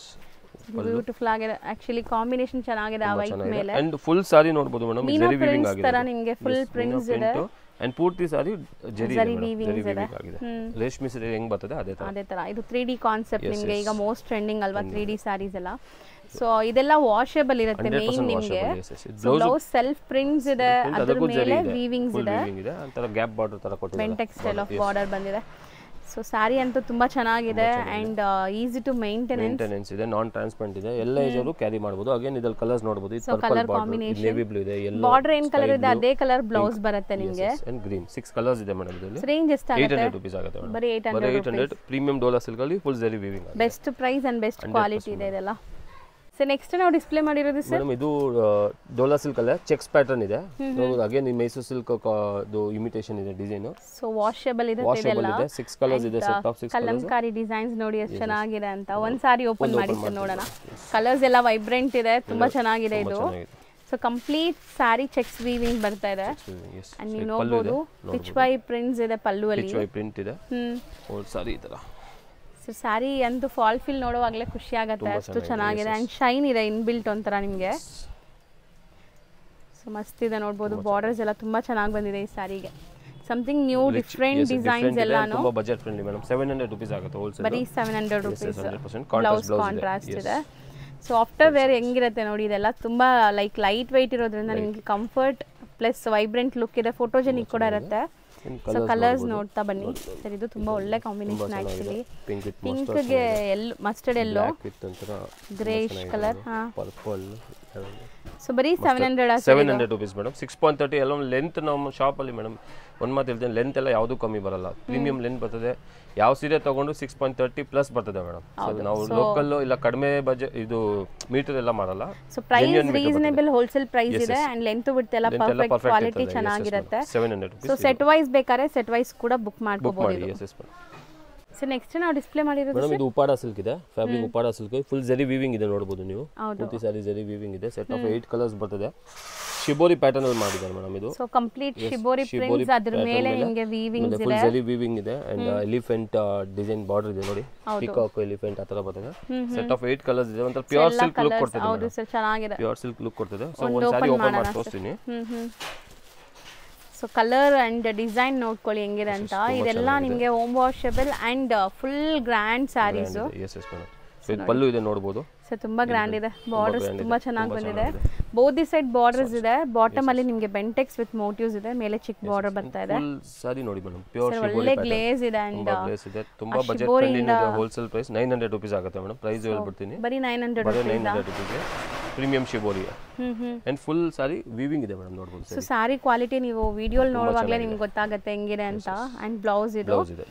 S2: ಬ್ಯೂಟಿಫುಲ್ ಆಗಿದೆ ಆಕ್ಚುಲಿ ಕಾಂಬಿನೇಷನ್ ಚೆನ್ನಾಗಿದೆ ಆ ವೈಟ್ ಮೇಲೆ
S3: ಅಂಡ್ ಫುಲ್ ಸಾರಿ ನೋಡಬಹುದು ಮೇಡಂ ಜರಿ ವೀವಿಂಗ್ ಆಗಿದೆ
S2: ತರ ನಿಮಗೆ ಫುಲ್ ಪ್ರಿಂಟ್ಸ್ ಇದೆ
S3: ಅಂಡ್ ಪೂರ್ತಿ ಸಾರಿ ಜರಿ ವೀವಿಂಗ್ ಆಗಿದೆ ರೇಷ್ಮೆ ಸೀರೆ ಹೆಂಗ್ ಬರ್ತದೆ ಅದೇ ತರ
S2: ಇದು 3D ಕಾನ್ಸೆಪ್ಟ್ ನಿಮಗೆ ಈಗ ಮೋಸ್ಟ್ ಟ್ರೆಂಡಿಂಗ್ ಅಲ್ವಾ 3D ಸಾರೀಸ್ ಎಲ್ಲ ಸೊ ಇದೆಲ್ಲ ವಾಷೇಬಲ್ ಇರುತ್ತೆ ಮೇನ್ ನಿಮಗೆ ಬ್ಲೌಸ್ ಸೆಲ್ಫ್ ಪ್ರಿಂಟ್ಸ್ ಇದೆ ಅದರ ಮೇಲೆ ವೀವಿಂಗ್ಸ್ ಇದೆ
S3: ಅಂತರ ಗ್ಯಾಪ್ ಬಾರ್ಡರ್ ತರ ಕೊಟ್ಟಿದ್ದಾರೆ
S2: ಬೆಂಟೆಕ್ ಸ್ಟೈಲ್ ಆಫ್ ಬಾರ್ಡರ್ ಬಂದಿದೆ ಸೊ ಸಾರಿ ಅಂತೂ ತುಂಬಾ ಚೆನ್ನಾಗಿದೆ ಅಂಡ್ ಈಸಿ ಟು ಮೇಂಟೆನೆನ್ಸ್
S3: ಇದೆ ನಾನ್ ಟ್ರಾನ್ಸ್ಪರೆಂಟ್ ಇದೆ ಎಲ್ಲ ಏಜ್ ಅವರು ಕ್ಯಾರಿ ಮಾಡಬಹುದು ಅಗೇನ್ ಇದರಲ್ಲಿ ಕಲರ್ಸ್ ನೋಡಬಹುದು ಇದು ಪರ್ಪಲ್ ಬಾರ್ಡರ್ ನೇವಿ ಬ್ಲೂ ಇದೆ ಯೆಲ್ಲೋ
S2: ಬಾರ್ಡರ್ ಏನ್ ಕಲರ್ ಇದೆ ಅದೇ ಕಲರ್ ಬ್ಲೌಸ್ ಬರುತ್ತೆ ನಿಮಗೆ
S3: ಅಂಡ್ ಗ್ರೀನ್ 6 ಕಲರ್ಸ್ ಇದೆ ಮೇಡಂ ಇದರಲ್ಲಿ
S2: ರೇಂಜ್ ಎಷ್ಟು ಆಗುತ್ತೆ
S3: 800 ರೂಪಾಯಿ ಆಗುತ್ತೆ ಮೇಡಂ
S2: ಬರೀ 800
S3: ಪ್ರೀಮಿಯಂ ಡೋಲಾ ಸಿಲ್ಕ್ ಅಲ್ಲಿ ಫುಲ್ ಜರಿ ವೀವಿಂಗ್ ಆಗಿದೆ
S2: best price and best quality ಇದೆ ಇದೆಲ್ಲ ಸೊ ನೆಕ್ಸ್ಟ್ ನಾವು ಡಿಸ್ಪ್ಲೇ ಮಾಡಿರೋದು ಸರ್
S3: ಮೇಡಂ ಇದು ಡೋಲಾ ಸಿಲ್ಕ್ ಅಲ್ಲ ಚೆಕ್ಸ್ ಪ್ಯಾಟರ್ನ್ ಇದೆ ನೋಡಬಹುದು ಅಗೇನ್ ಈ ಮೈಸೂರು ಸಿಲ್ಕ್ ಅದು ಇಮಿಟೇಷನ್ ಇದೆ ಡಿಸೈನ್
S2: ಸೊ ವಾಷೇಬಲ್ ಇದೆ
S3: ಇದೆಲ್ಲ 6 ಕಲರ್ಸ್ ಇದೆ ಸೆಟ್ ಆಫ್ 6
S2: ಕಲಂಕಾರಿ ಡಿಸೈನ್ಸ್ ನೋಡಿ ಎಷ್ಟು ಚೆನ್ನಾಗಿದೆ ಅಂತ ಒಂದು ಸಾರಿ ಓಪನ್ ಮಾಡಿ ನೋಡೋಣ ಕಲರ್ಸ್ ಎಲ್ಲ ವೈಬ್ರೆಂಟ್ ಇದೆ ತುಂಬಾ ಚೆನ್ನಾಗಿದೆ ಇದು ಸೊ ಕಂಪ್ಲೀಟ್ ಸಾರಿ ಚೆಕ್ಸ್ ವೀವಿಂಗ್ ಬರ್ತಾ ಇದೆ ಅಂಡ್ ನೀವು ನೋಡಬಹುದು ಪಿಚ್ ವೈ ಪ್ರಿಂಟ್ಸ್ ಇದೆ ಪಲ್ಲು ಅಲ್ಲಿ
S3: ಪಿಚ್ ವೈ ಪ್ರಿಂಟ್ ಇದೆ ಹೋಲ್ ಸಾರಿ ಈ ತರ
S2: ಸೊ ಸಾರಿ ಅಂತೂ ಫಾಲ್ ಫಿಲ್ ನೋಡುವಾಗಲೇ ಖುಷಿ ಆಗುತ್ತೆ ಅಷ್ಟು ಚೆನ್ನಾಗಿದೆ ಅಂಡ್ ಶೈನ್ ಇದೆ ಇನ್ಬಿಲ್ಟ್ ಒಂಥರ ನಿಮಗೆ ಸೊ ಮಸ್ತ್ ಇದೆ ನೋಡಬಹುದು ಬಾರ್ಡರ್ಸ್ ಎಲ್ಲ ತುಂಬಾ ಚೆನ್ನಾಗಿ ಬಂದಿದೆ ಈ ಸಾರಿಗೆ ಸಮಥಿಂಗ್ ನ್ಯೂ ಡಿಫರೆಂಟ್ ಡಿಸೈನ್ಸ್ ಎಲ್ಲಾನು
S3: ತುಂಬಾ ಬಜೆಟ್ ಫ್ರೆಂಡ್ಲಿ ಮೇಡಂ 700 ರೂಪೀಸ್ ಆಗುತ್ತೆ ಹೋಲ್ಸೇಲ್
S2: ಬರೀ 700 ರೂಪೀಸ್ ಬ್ಲೌಸ್ ಕಾಂಟ್ರಾಸ್ಟ್ ಇದೆ ಸೊ ಆಫ್ಟರ್ ವೇರ್ ಹೆಂಗಿರುತ್ತೆ ನೋಡಿ ಇದೆಲ್ಲ ತುಂಬಾ ಲೈಟ್ ವೆಯ್ಟ್ ಇರೋದ್ರಿಂದ ನಿಮಗೆ ಕಂಫರ್ಟ್ ಪ್ಲಸ್ ವೈಬ್ರೆಂಟ್ ಲುಕ್ ಇದೆ ಫೋಟೋಜೆನಿಕ್ ಕೂಡ ಇರುತ್ತೆ ಸೊ ಕಲರ್ಸ್ ನೋಡ್ತಾ ಬನ್ನಿ ಸರ್ ಇದು ತುಂಬಾ ಒಳ್ಳೆ ಕಾಂಬಿನೇಷನ್ ಆಕ್ಚುಲಿ ಪಿಂಕ್ ಗೆ mustard yellow greyish colour
S3: purple
S2: so ಬರೀ 700
S3: ರೂಪೀಸ್ ಮೇಡಮ್ 6.30 ಎಲ್ಲ ಲೆಂತ್ ನಮ್ಮ ಶಾಪ್ ಅಲ್ಲಿ ಮೇಡಮ್ ಒಂದು ಮಾತು ಹೇಳ್ತೇನೆ ಲೆಂತ್ ಎಲ್ಲ ಯಾವುದು ಕಮ್ಮಿ ಬರಲ್ಲ ಪ್ರೀಮಿಯಂ ಲೆಂತ್ ಬರ್ತದೆ ಯಾವ ಸೀರೆ ತಗೊಂಡು 6.30 ಪ್ಲಸ್ ಬರ್ತದೆ ಮೇಡಮ್ ನಾವು ಲೋಕಲ್ ಇಲ್ಲ ಕಡಿಮೆ ಬಜೆಟ್ ಇದು ಮೀಟರ್ ಎಲ್ಲ ಮಾಡಲ್ಲ
S2: so price reasonable wholesale price ಇದೆ ಅಂಡ್ ಲೆಂತ್ ವಿಡ್ತ್ ಎಲ್ಲ ಪರ್ಫೆಕ್ಟ್ ಕ್ವಾಲಿಟಿ ಚೆನ್ನಾಗಿರುತ್ತೆ
S3: 700 ರೂಪೀಸ್
S2: ಸೊ ಸೆಟ್ ವೈಸ್ ಬೇಕಾದ್ರೆ ಸೆಟ್ ವೈಸ್ ಕೂಡ ಬುಕ್ ಮಾಡ್ಕೋಬಹುದು ಸೊ ನೆಕ್ಸ್ಟ್ ನಾವು ಡಿಸ್ಪ್ಲೇ ಮಾಡಿರೋದು
S3: ಮೇಡಮ್ ಇದು ಉಪಾಡ ಸಿಲ್ಕ್ ಇದೆ fabric Uppada silk full zari weaving ಇದೆ ನೋಡಬಹುದು ನೀವು ಪೂರ್ತಿ ಸಾರಿ ಜರಿ ವೀವಿಂಗ್ ಇದೆ ಸೆಟ್ ಆಫ್ 8 ಕಲರ್ಸ್ ಬರ್ತದೆ ಶಿಬೋರಿ ಪ್ಯಾಟರ್ನ್ ಅಲ್ಲಿ ಮಾಡಿದ್ದಾರೆ ಮೇಡಮ್ ಇದು
S2: ಸೊ ಕಂಪ್ಲೀಟ್ ಶಿಬೋರಿ ಪ್ರಿಂಟ್ಸ್ ಅದರ ಮೇಲೆ ನಿಮಗೆ ವೀವಿಂಗ್ಸ್ ಇದೆ
S3: ಫುಲ್ ಜರಿ ವೀವಿಂಗ್ ಇದೆ ಅಂಡ್ ಎಲಿಫೆಂಟ್ ಡಿಸೈನ್ ಬಾರ್ಡರ್ ಇದೆ ನೋಡಿ ಪಿಕಾಕ್ ಎಲಿಫೆಂಟ್ ಆ ತರ ಬರ್ತದೆ ಸೆಟ್ ಆಫ್ 8 ಕಲರ್ಸ್ ಇದೆ ಒಂತರ ಪ್ಯೂರ್ ಸಿಲ್ಕ್ ಲುಕ್ ಕೊಡ್ತದೆ
S2: ಹೌದು ಸರ್ ಚೆನ್ನಾಗಿದೆ
S3: ಪ್ಯೂರ್ ಸಿಲ್ಕ್ ಲುಕ್ ಕೊಡ್ತದೆ ಸೊ ಒಂದು ಸಾರಿ ಓಪನ್ ಮಾಡಿ ತೋರಿಸ್ತೀನಿ
S2: ಸೊ ಕಲರ್ ಅಂಡ್ ಡಿಸೈನ್ ನೋಡ್ಕೊಳ್ಳಿ ಹೆಂಗಿದೆ ಅಂತ ಇದೆಲ್ಲ ನಿಮಗೆ home washable and full grand saris
S3: ಇದು ಪಲ್ಲು ಇದೆ ನೋಡಬಹುದು
S2: ಸೊ ತುಂಬಾ ಗ್ರ್ಯಾಂಡ್ ಇದೆ ಬಾರ್ಡರ್ಸ್ ತುಂಬಾ ಚೆನ್ನಾಗಿ ಬಂದಿದೆ ಬೋತ್ ದಿ ಸೈಡ್ ಬಾರ್ಡರ್ಸ್ ಇದೆ ಬಾಟಮ್ ಅಲ್ಲಿ ನಿಮಗೆ ಬೆಂಟೆಕ್ಸ್ ವಿತ್ ಮೋಟಿವ್ಸ್ ಇದೆ ಮೇಲೆ ಚಿಕ್ಕ ಬಾರ್ಡರ್ ಬರ್ತಾ ಇದೆ
S3: ಫುಲ್ ಸಾರಿ ನೋಡಿ ಮೇಡಂ ಪ್ಯೂರ್ ಶಿಬೋರಿ
S2: ಒಳ್ಳೆ ಗ್ಲೇಸ್ ಇದೆ ಅಂಡ್
S3: ಗ್ಲೇಸ್ ಇದೆ ತುಂಬಾ ಬಜೆಟ್ ಫ್ರೆಂಡ್ಲಿ ಇದೆ ಹೋಲ್ಸೇಲ್ ಪ್ರೈಸ್ 900 ರೂಪೀಸ್ ಆಗುತ್ತೆ ಮೇಡಂ ಪ್ರೈಸ್ ಹೇಳ್ಬಿಡ್ತೀನಿ
S2: ಬರೀ 900
S3: rupees premium shibori and full sorry weaving ಇದೆ ಮೇಡಂ ನೋಡಬಹುದು
S2: ಸೊ ಸಾರಿ ಕ್ವಾಲಿಟಿ ನೀವು ವಿಡಿಯೋಲ್ ನೋಡುವಾಗಲೇ ನಿಮಗೆ ಗೊತ್ತಾಗುತ್ತೆ ಹೆಂಗಿದೆ ಅಂತ ಅಂಡ್ ಬ್ಲೌಸ್ ಇದು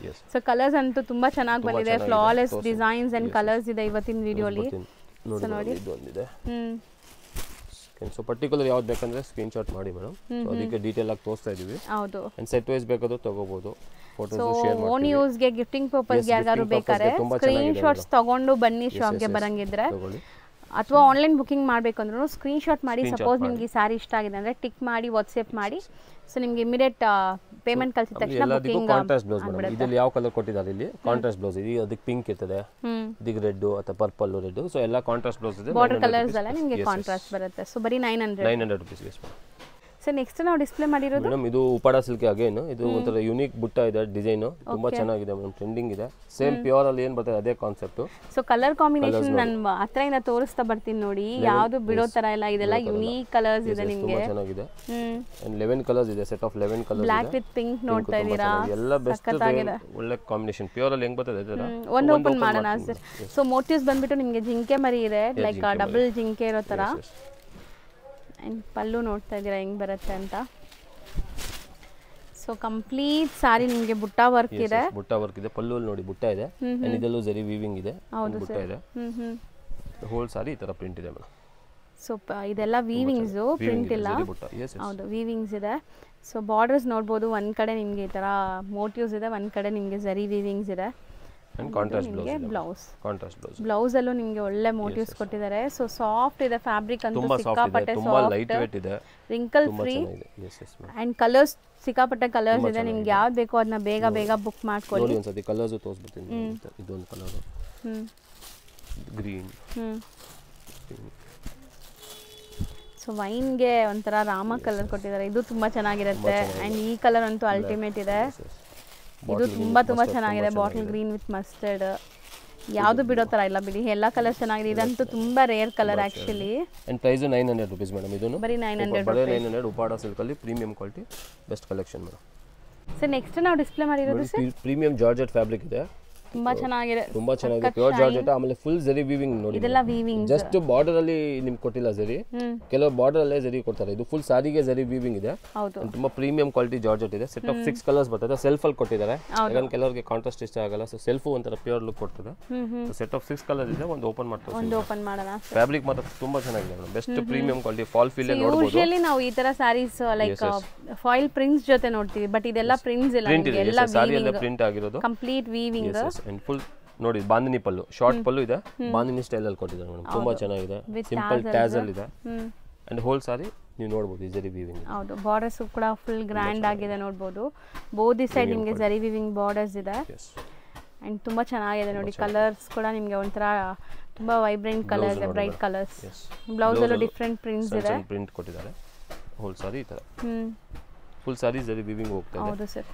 S2: ಸೊ ಕಲರ್ಸ್ ಅಂತೂ ತುಂಬಾ ಚೆನ್ನಾಗಿ ಬಂದಿದೆ ಫ್ಲಾಲೆಸ್ ಡಿಸೈನ್ಸ್ ಅಂಡ್ ಕಲರ್ಸ್ ಇದೆ ಇವತ್ತಿನ ವಿಡಿಯೋಲಿ
S3: ನೋಡಿ ಇದು ಒಂದಿದೆ ಸೊ ಪರ್ಟಿಕ್ಯುಲರ್ ಯಾವ್ದು ಬೇಕಂದ್ರೆ ಸ್ಕ್ರೀನ್ ಶಾಟ್ ಮಾಡಿ ಮೇಡಮ್ ಸೊ ಅದಕ್ಕೆ ಡೀಟೇಲ್ ಆಗಿ ತೋರಿಸ್ತಾ ಇದೀವಿ
S2: ಹೌದು
S3: ಅಂಡ್ ಸೆಟ್ ವೈಸ್ ಬೇಕಾದ್ರೂ ತಗೋಬಹುದು ಫೋಟೋಸ್ ಶೇರ್ ಮಾಡಿ
S2: ಓನ್ ಯೂಸ್ ಗೆ ಗಿಫ್ಟಿಂಗ್ ಪರ್ಪಸ್ ಗೆ ಯಾರಿಗಾರು ಬೇಕಾದ್ರೆ ಸ್ಕ್ರೀನ್ ಶಾಟ್ಸ್ ತಗೊಂಡು ಬನ್ನಿ ಶಾಪ್ ಗೆ ಬರಂಗಿದ್ರೆ ಅಥವಾ ಆನ್ಲೈನ್ ಬುಕಿಂಗ್ ಮಾಡಬೇಕು ಅಂದ್ರೂ ಸ್ಕ್ರೀನ್ಶಾಟ್ ಮಾಡಿ, ಸಪೋಸ್ ನಿಮಗೆ ಈ ಸ್ಯಾರಿ ಇಷ್ಟ ಆಗಿದೆ ಅಂದರೆ ಟಿಕ್ ಮಾಡಿ ವಾಟ್ಸಪ್ ಮಾಡಿ, ಸೊ ನಿಮಗೆ ಇಮಿಡಿಯೇಟ್ ಪೇಮೆಂಟ್ ಕಳಿಸಿದ ತಕ್ಷಣ ಬುಕಿಂಗ್
S3: ಕಾಂಟ್ರಾಸ್ಟ್ ಬ್ಲೌಸ್ ಮೇಡಮ್. ಇದರಲ್ಲಿ ಯಾವ ಕಲರ್ ಕೊಟ್ಟಿದ್ದಾರೆ ಇಲ್ಲಿ ಕಾಂಟ್ರಾಸ್ಟ್ ಬ್ಲೌಸ್ ಇದೆ. ಅದಕ್ಕೆ ಪಿಂಕ್ ಇರ್ತದೆ, ಇದಕ್ಕೆ ರೆಡ್ ಅಥವಾ ಪರ್ಪಲ್ ರೆಡ್, ಸೊ ಎಲ್ಲ ಕಾಂಟ್ರಾಸ್ಟ್ ಬ್ಲೌಸ್ ಇದೆ.
S2: ಬಾರ್ಡರ್ ಕಲರ್ಸ್ ಎಲ್ಲ ನಿಮಗೆ ಕಾಂಟ್ರಾಸ್ಟ್ ಬರುತ್ತೆ. ಸೊ ಬರೀ 900
S3: rupees. Yes madam.
S2: So next ನಾವು ಡಿಸ್ಪ್ಲೇ ಮಾಡಿರೋದು
S3: ಮೇಡಮ್ ಇದು ಉಪಾಡ ಸಿಲ್ಕ್ ಅಗೇನ್. ಇದು ಒಂಥರ ಯುನಿಕ್ ಬುಟ್ಟ ಇದೆ, ಡಿಸೈನ್ ತುಂಬಾ ಚೆನ್ನಾಗಿದೆ ಮೇಡಮ್, ಟ್ರೆಂಡಿಂಗ್ ಇದೆ. ಸೇಮ್ ಪ್ಯೂರ್ ಅಲ್ಲಿ ಏನ್ ಬರ್ತದೆ ಅದೇ ಕಾನ್ಸೆಪ್ಟ್.
S2: ಸೊ ಕಲರ್ ಕಾಂಬಿನೇಷನ್ ನಾನು ಹತ್ರದಿಂದ ತೋರಿಸ್ತಾ ಬರ್ತೀನಿ ನೋಡಿ, ಯಾವುದು ಬಿಡೋ ತರ ಇಲ್ಲ, ಇದೆಲ್ಲ ಯುನೀಕ್ ಕಲರ್ಸ್ ಇದೆ ನಿಮಗೆ.
S3: ತುಂಬಾ ಚೆನ್ನಾಗಿದೆ. ಅಂಡ್ 11 ಕಲರ್ಸ್ ಇದೆ, ಸೆಟ್ ಆಫ್ 11 ಕಲರ್ಸ್ ಇದೆ.
S2: ಬ್ಲಾಕ್ ವಿತ್ ಪಿಂಕ್ ನೋಡ್ತಾ ಇದೀರಾ,
S3: ಎಲ್ಲ ಬೆಸ್ಟ್ ಒಳ್ಳೆ ಕಾಂಬಿನೇಷನ್. ಪ್ಯೂರ್ ಅಲ್ಲಿ ಹೆಂಗ್ ಬರ್ತದೆ ಅದರ
S2: ಒಂದು ಓಪನ್ ಮಾಡೋಣ ಸರ್. ಸೊ ಮೋಟಿವ್ಸ್ ಬಂದ್ಬಿಟ್ಟು ನಿಮಗೆ ಜಿಂಕೆ ಮರಿ ಇದೆ, ಲೈಕ್ ಡಬಲ್ ಜಿಂಕೆ ಇರೋ ತರ. ಅಂಡ್ ಪಲ್ಲು ನೋಡ್ತಾ ಇದೀರಾ ಹೆಂಗ್ ಬರುತ್ತೆ ಅಂತ. ಸೊ ಕಂಪ್ಲೀಟ್ ಸಾರಿ ನಿಮಗೆ ಬುಟ್ಟ ವರ್ಕ್ ಇದೆ.
S3: ಬುಟ್ಟ ವರ್ಕ್ ಇದೆ, ಪಲ್ಲು ನೋಡಿ ಬುಟ್ಟ ಇದೆ. ಅಂಡ್ ಇದೆಲ್ಲೂ ಜರಿ ವೀವಿಂಗ್ ಇದೆ, ಬುಟ್ಟ ಇದೆ. ಹೋಲ್ ಸಾರಿ ಈ ತರ ಪ್ರಿಂಟ್ ಇದೆ ಮೇಡಮ್.
S2: ಸೊ ಇದೆಲ್ಲ ವೀವಿಂಗ್ಸ್, ಪ್ರಿಂಟ್ ಇಲ್ಲ. ಹೌದು, ವೀವಿಂಗ್ಸ್ ಇದೆ. ಸೊ ಬಾರ್ಡರ್ಸ್ ನೋಡ್ಬೋದು, ಒಂದ್ ಕಡೆ ನಿಮಗೆ ಈ ತರ ಮೋಟಿವ್ಸ್ ಇದೆ, ಒಂದ್ ಕಡೆ ನಿಮಗೆ ಜರಿ ವೀವಿಂಗ್ಸ್ ಇದೆ.
S3: And contrast
S2: blouse,
S3: contrast blouse.
S2: Blouse ಅಲ್ಲೂ ನಿಮಗೆ ಒಳ್ಳೆ ಮೋಟಿವ್ಸ್ ಕೊಟ್ಟಿದ್ದಾರೆ. ಸೊ ಸಾಫ್ಟ್ ಇದೆ, ಫ್ಯಾಬ್ರಿಕ್ ಅಂತೂ ಸಿಕ್ಕಾಪಟ್ಟೆ
S3: ತುಂಬಾ ಲೈಟ್ ವೇಟ್ ಇದೆ,
S2: ರಿಂಕಲ್ ಫ್ರೀ. ಅಂಡ್ ಕಲರ್ಸ್ ಸಿಕ್ಕಾಪಟ್ಟೆ ಕಲರ್ಸ್ ಇದೆ, ನಿಮ್ಗೆ ಯಾವ್ದು ಬೇಕೋ ಅದನ್ನ ಬೇಗ ಬೇಗ ಬುಕ್ ಮಾಡ್ಕೊಳ್ಳಿ.
S3: ನೋಡಿ ಒಂದ್ಸತಿ ಕಲರ್ಸ್ ತೋರಿಸ್ಬಿಡ್ತೀನಿ. ಇದೊಂದು ಕಲರ್ ಗ್ರೀನ್.
S2: ಸೊ ವೈನ್ಗೆ ಒಂಥರ ರಾಮ ಕಲರ್ ಕೊಟ್ಟಿದ್ದಾರೆ, ಇದು ತುಂಬಾ ಚೆನ್ನಾಗಿರುತ್ತೆ. ಅಂಡ್ ಈ ಕಲರ್ ಅಂತೂ ಅಲ್ಟಿಮೇಟ್ ಇದೆ, ಇದು ತುಂಬಾ ಚೆನ್ನಾಗಿದೆ. ಬಾಟಲ್ ಗ್ರೀನ್ ವಿತ್ ಮಸ್ಟರ್ಡ್, ಯಾವುದು ಬಿಡೋ ತರ ಇಲ್ಲ ಬಿಡಿ, ಎಲ್ಲ ಕಲರ್ ಚೆನ್ನಾಗಿದೆ. ಇದಂತೂ ತುಂಬಾ rare colour actually.
S3: And price 900 rupees madam. ಇದನ್ನು
S2: ಬರೀ 900
S3: ಬರೀ 900 ಉಪಾಡ ಸಿಲ್ಕ್ ಅಲ್ಲಿ premium quality best collection madam.
S2: Sir next ನಾವು ಡಿಸ್ಪ್ಲೇ ಮಾಡಿರೋದು ಸರ್
S3: ಪ್ರೀಮಿಯಂ ಜಾರ್ಜೆಟ್ ಫ್ಯಾಬ್ರಿಕ್ ಇದೆ,
S2: ತುಂಬಾ ಚೆನ್ನಾಗಿದೆ.
S3: ತುಂಬಾ ಚೆನ್ನಾಗಿದೆ, ಪ್ಯೂರ್ ಜಾರ್ಜೆಟ್. ಆಮೇಲೆ ಫುಲ್ ಜರಿ ವೀವಿಂಗ್ ನೋಡಿ,
S2: ಇದೆಲ್ಲ ವೀವಿಂಗ್.
S3: ಜಸ್ಟ್ ಬಾರ್ಡರ್ ಅಲ್ಲಿ ನಿಮ್ಗೆ ಕೊಟ್ಟಿಲ್ಲ ಜರಿ, ಕೆಲವು ಬಾರ್ಡರ್ ಅಲ್ಲೇ ಜರಿ ಕೊಡ್ತಾರೆ. ಇದು ಫುಲ್ ಸಾರಿಗೆ ಜರಿ ವೀವಿಂಗ್ ಇದೆ. ತುಂಬಾ ಪ್ರೀಮಿಯಂ ಕ್ವಾಲಿಟಿ ಜಾರ್ಜೆಟ್ ಇದೆ. ಸೆಟ್ ಆಫ್ 6 ಕಲರ್ಸ್ ಬರ್ತದೆ, ಸೆಲ್ಫ್ ಅಲ್ಲಿ ಕೊಟ್ಟಿದ್ದಾರೆ. ಯಾಕಂದ್ರೆ ಕೆಲವರಿಗೆ ಕಾಂಟ್ರಾಸ್ಟ್ ಇಷ್ಟ ಆಗಲ್ಲ, ಸೊ ಸೆಲ್ಫ್ ಒಂಥರ ಪ್ಯೂರ್ ಲುಕ್ ಕೊಡ್ತದೆ. ಸೆಟ್ ಆಫ್ 6 ಕಲರ್ಸ್ ಇದೆ. ಒಂದು ಓಪನ್
S2: ಮಾಡೋಣ.
S3: ಫ್ಯಾಬ್ರಿಕ್ ಮಾತ್ರ ತುಂಬಾ ಚೆನ್ನಾಗಿದೆ madam, best premium quality. Fall feel ನೋಡಬಹುದು.
S2: ಯೂಶುವಲಿ ನಾವು ಈ ತರ ಸ್ಯಾರೀಸ್ ಲೈಕ್ ಫಾಯಿಲ್ ಪ್ರಿಂಟ್ಸ್ ಜೊತೆ ನೋಡ್ತೀವಿ, ಬಟ್ ಇದೆಲ್ಲ ಪ್ರಿಂಟ್ಸ್ ಇಲ್ಲ, ಎಲ್ಲ
S3: ಸಾರಿ ಎಲ್ಲ ಪ್ರಿಂಟ್ ಆಗಿರೋದು,
S2: ಕಂಪ್ಲೀಟ್ ವೀವಿಂಗ್.
S3: ಅಂಡ್ ಫುಲ್ ನೋಡಿ ಬಾಂದಿನಿ ಪಲ್ಲು, ಶಾರ್ಟ್ ಪಲ್ಲು ಇದೆ, ಬಾಂದಿನಿ ಸ್ಟೈಲ್ ಅಲ್ಲಿ ಕೊಟ್ಟಿದ್ದಾರೆ ಮೇಡಮ್. ತುಂಬಾ ಚೆನ್ನಾಗಿದೆ, ಸಿಂಪಲ್ ಟ್ಯಾಸಲ್ ಇದೆ. ಅಂಡ್ ಹೋಲ್ ಸಾರಿ ನೀವು ನೋಡಬಹುದು ಜರಿ ವೀವಿಂಗ್.
S2: ಹೌದು, ಬಾರ್ಡರ್ಸ್ ಕೂಡ ಫುಲ್ ಗ್ರ್ಯಾಂಡ್ ಆಗಿದೆ ನೋಡಬಹುದು. ಬೋದಿ ಸೈಡ್ ನಿಮಗೆ ಜರಿ ವೀವಿಂಗ್ ಬಾರ್ಡರ್ಸ್ ಇದೆ. ಅಂಡ್ ತುಂಬಾ ಚೆನ್ನಾಗಿದೆ ನೋಡಿ, ಕಲರ್ಸ್ ಕೂಡ ನಿಮಗೆ ಒಂಥರ ತುಂಬಾ ವೈಬ್ರೆಂಟ್ ಕಲರ್ಸ್ ಇದೆ, ಬ್ರೈಟ್ ಕಲರ್ಸ್. ಬ್ಲೌಸ್ ಅಲ್ಲೂ ಡಿಫರೆಂಟ್ ಪ್ರಿಂಟ್ಸ್ ಇದೆ,
S3: ಪ್ರಿಂಟ್ ಕೊಟ್ಟಿದ್ದಾರೆ. ಹೋಲ್ ಸಾರಿ ಈ ತರ ಫುಲ್ ಸಾರಿ ಜರಿ ವೀವಿಂಗ್ ಹೋಗ್ತಾ ಇದೆ.
S2: ಹೌದು sir.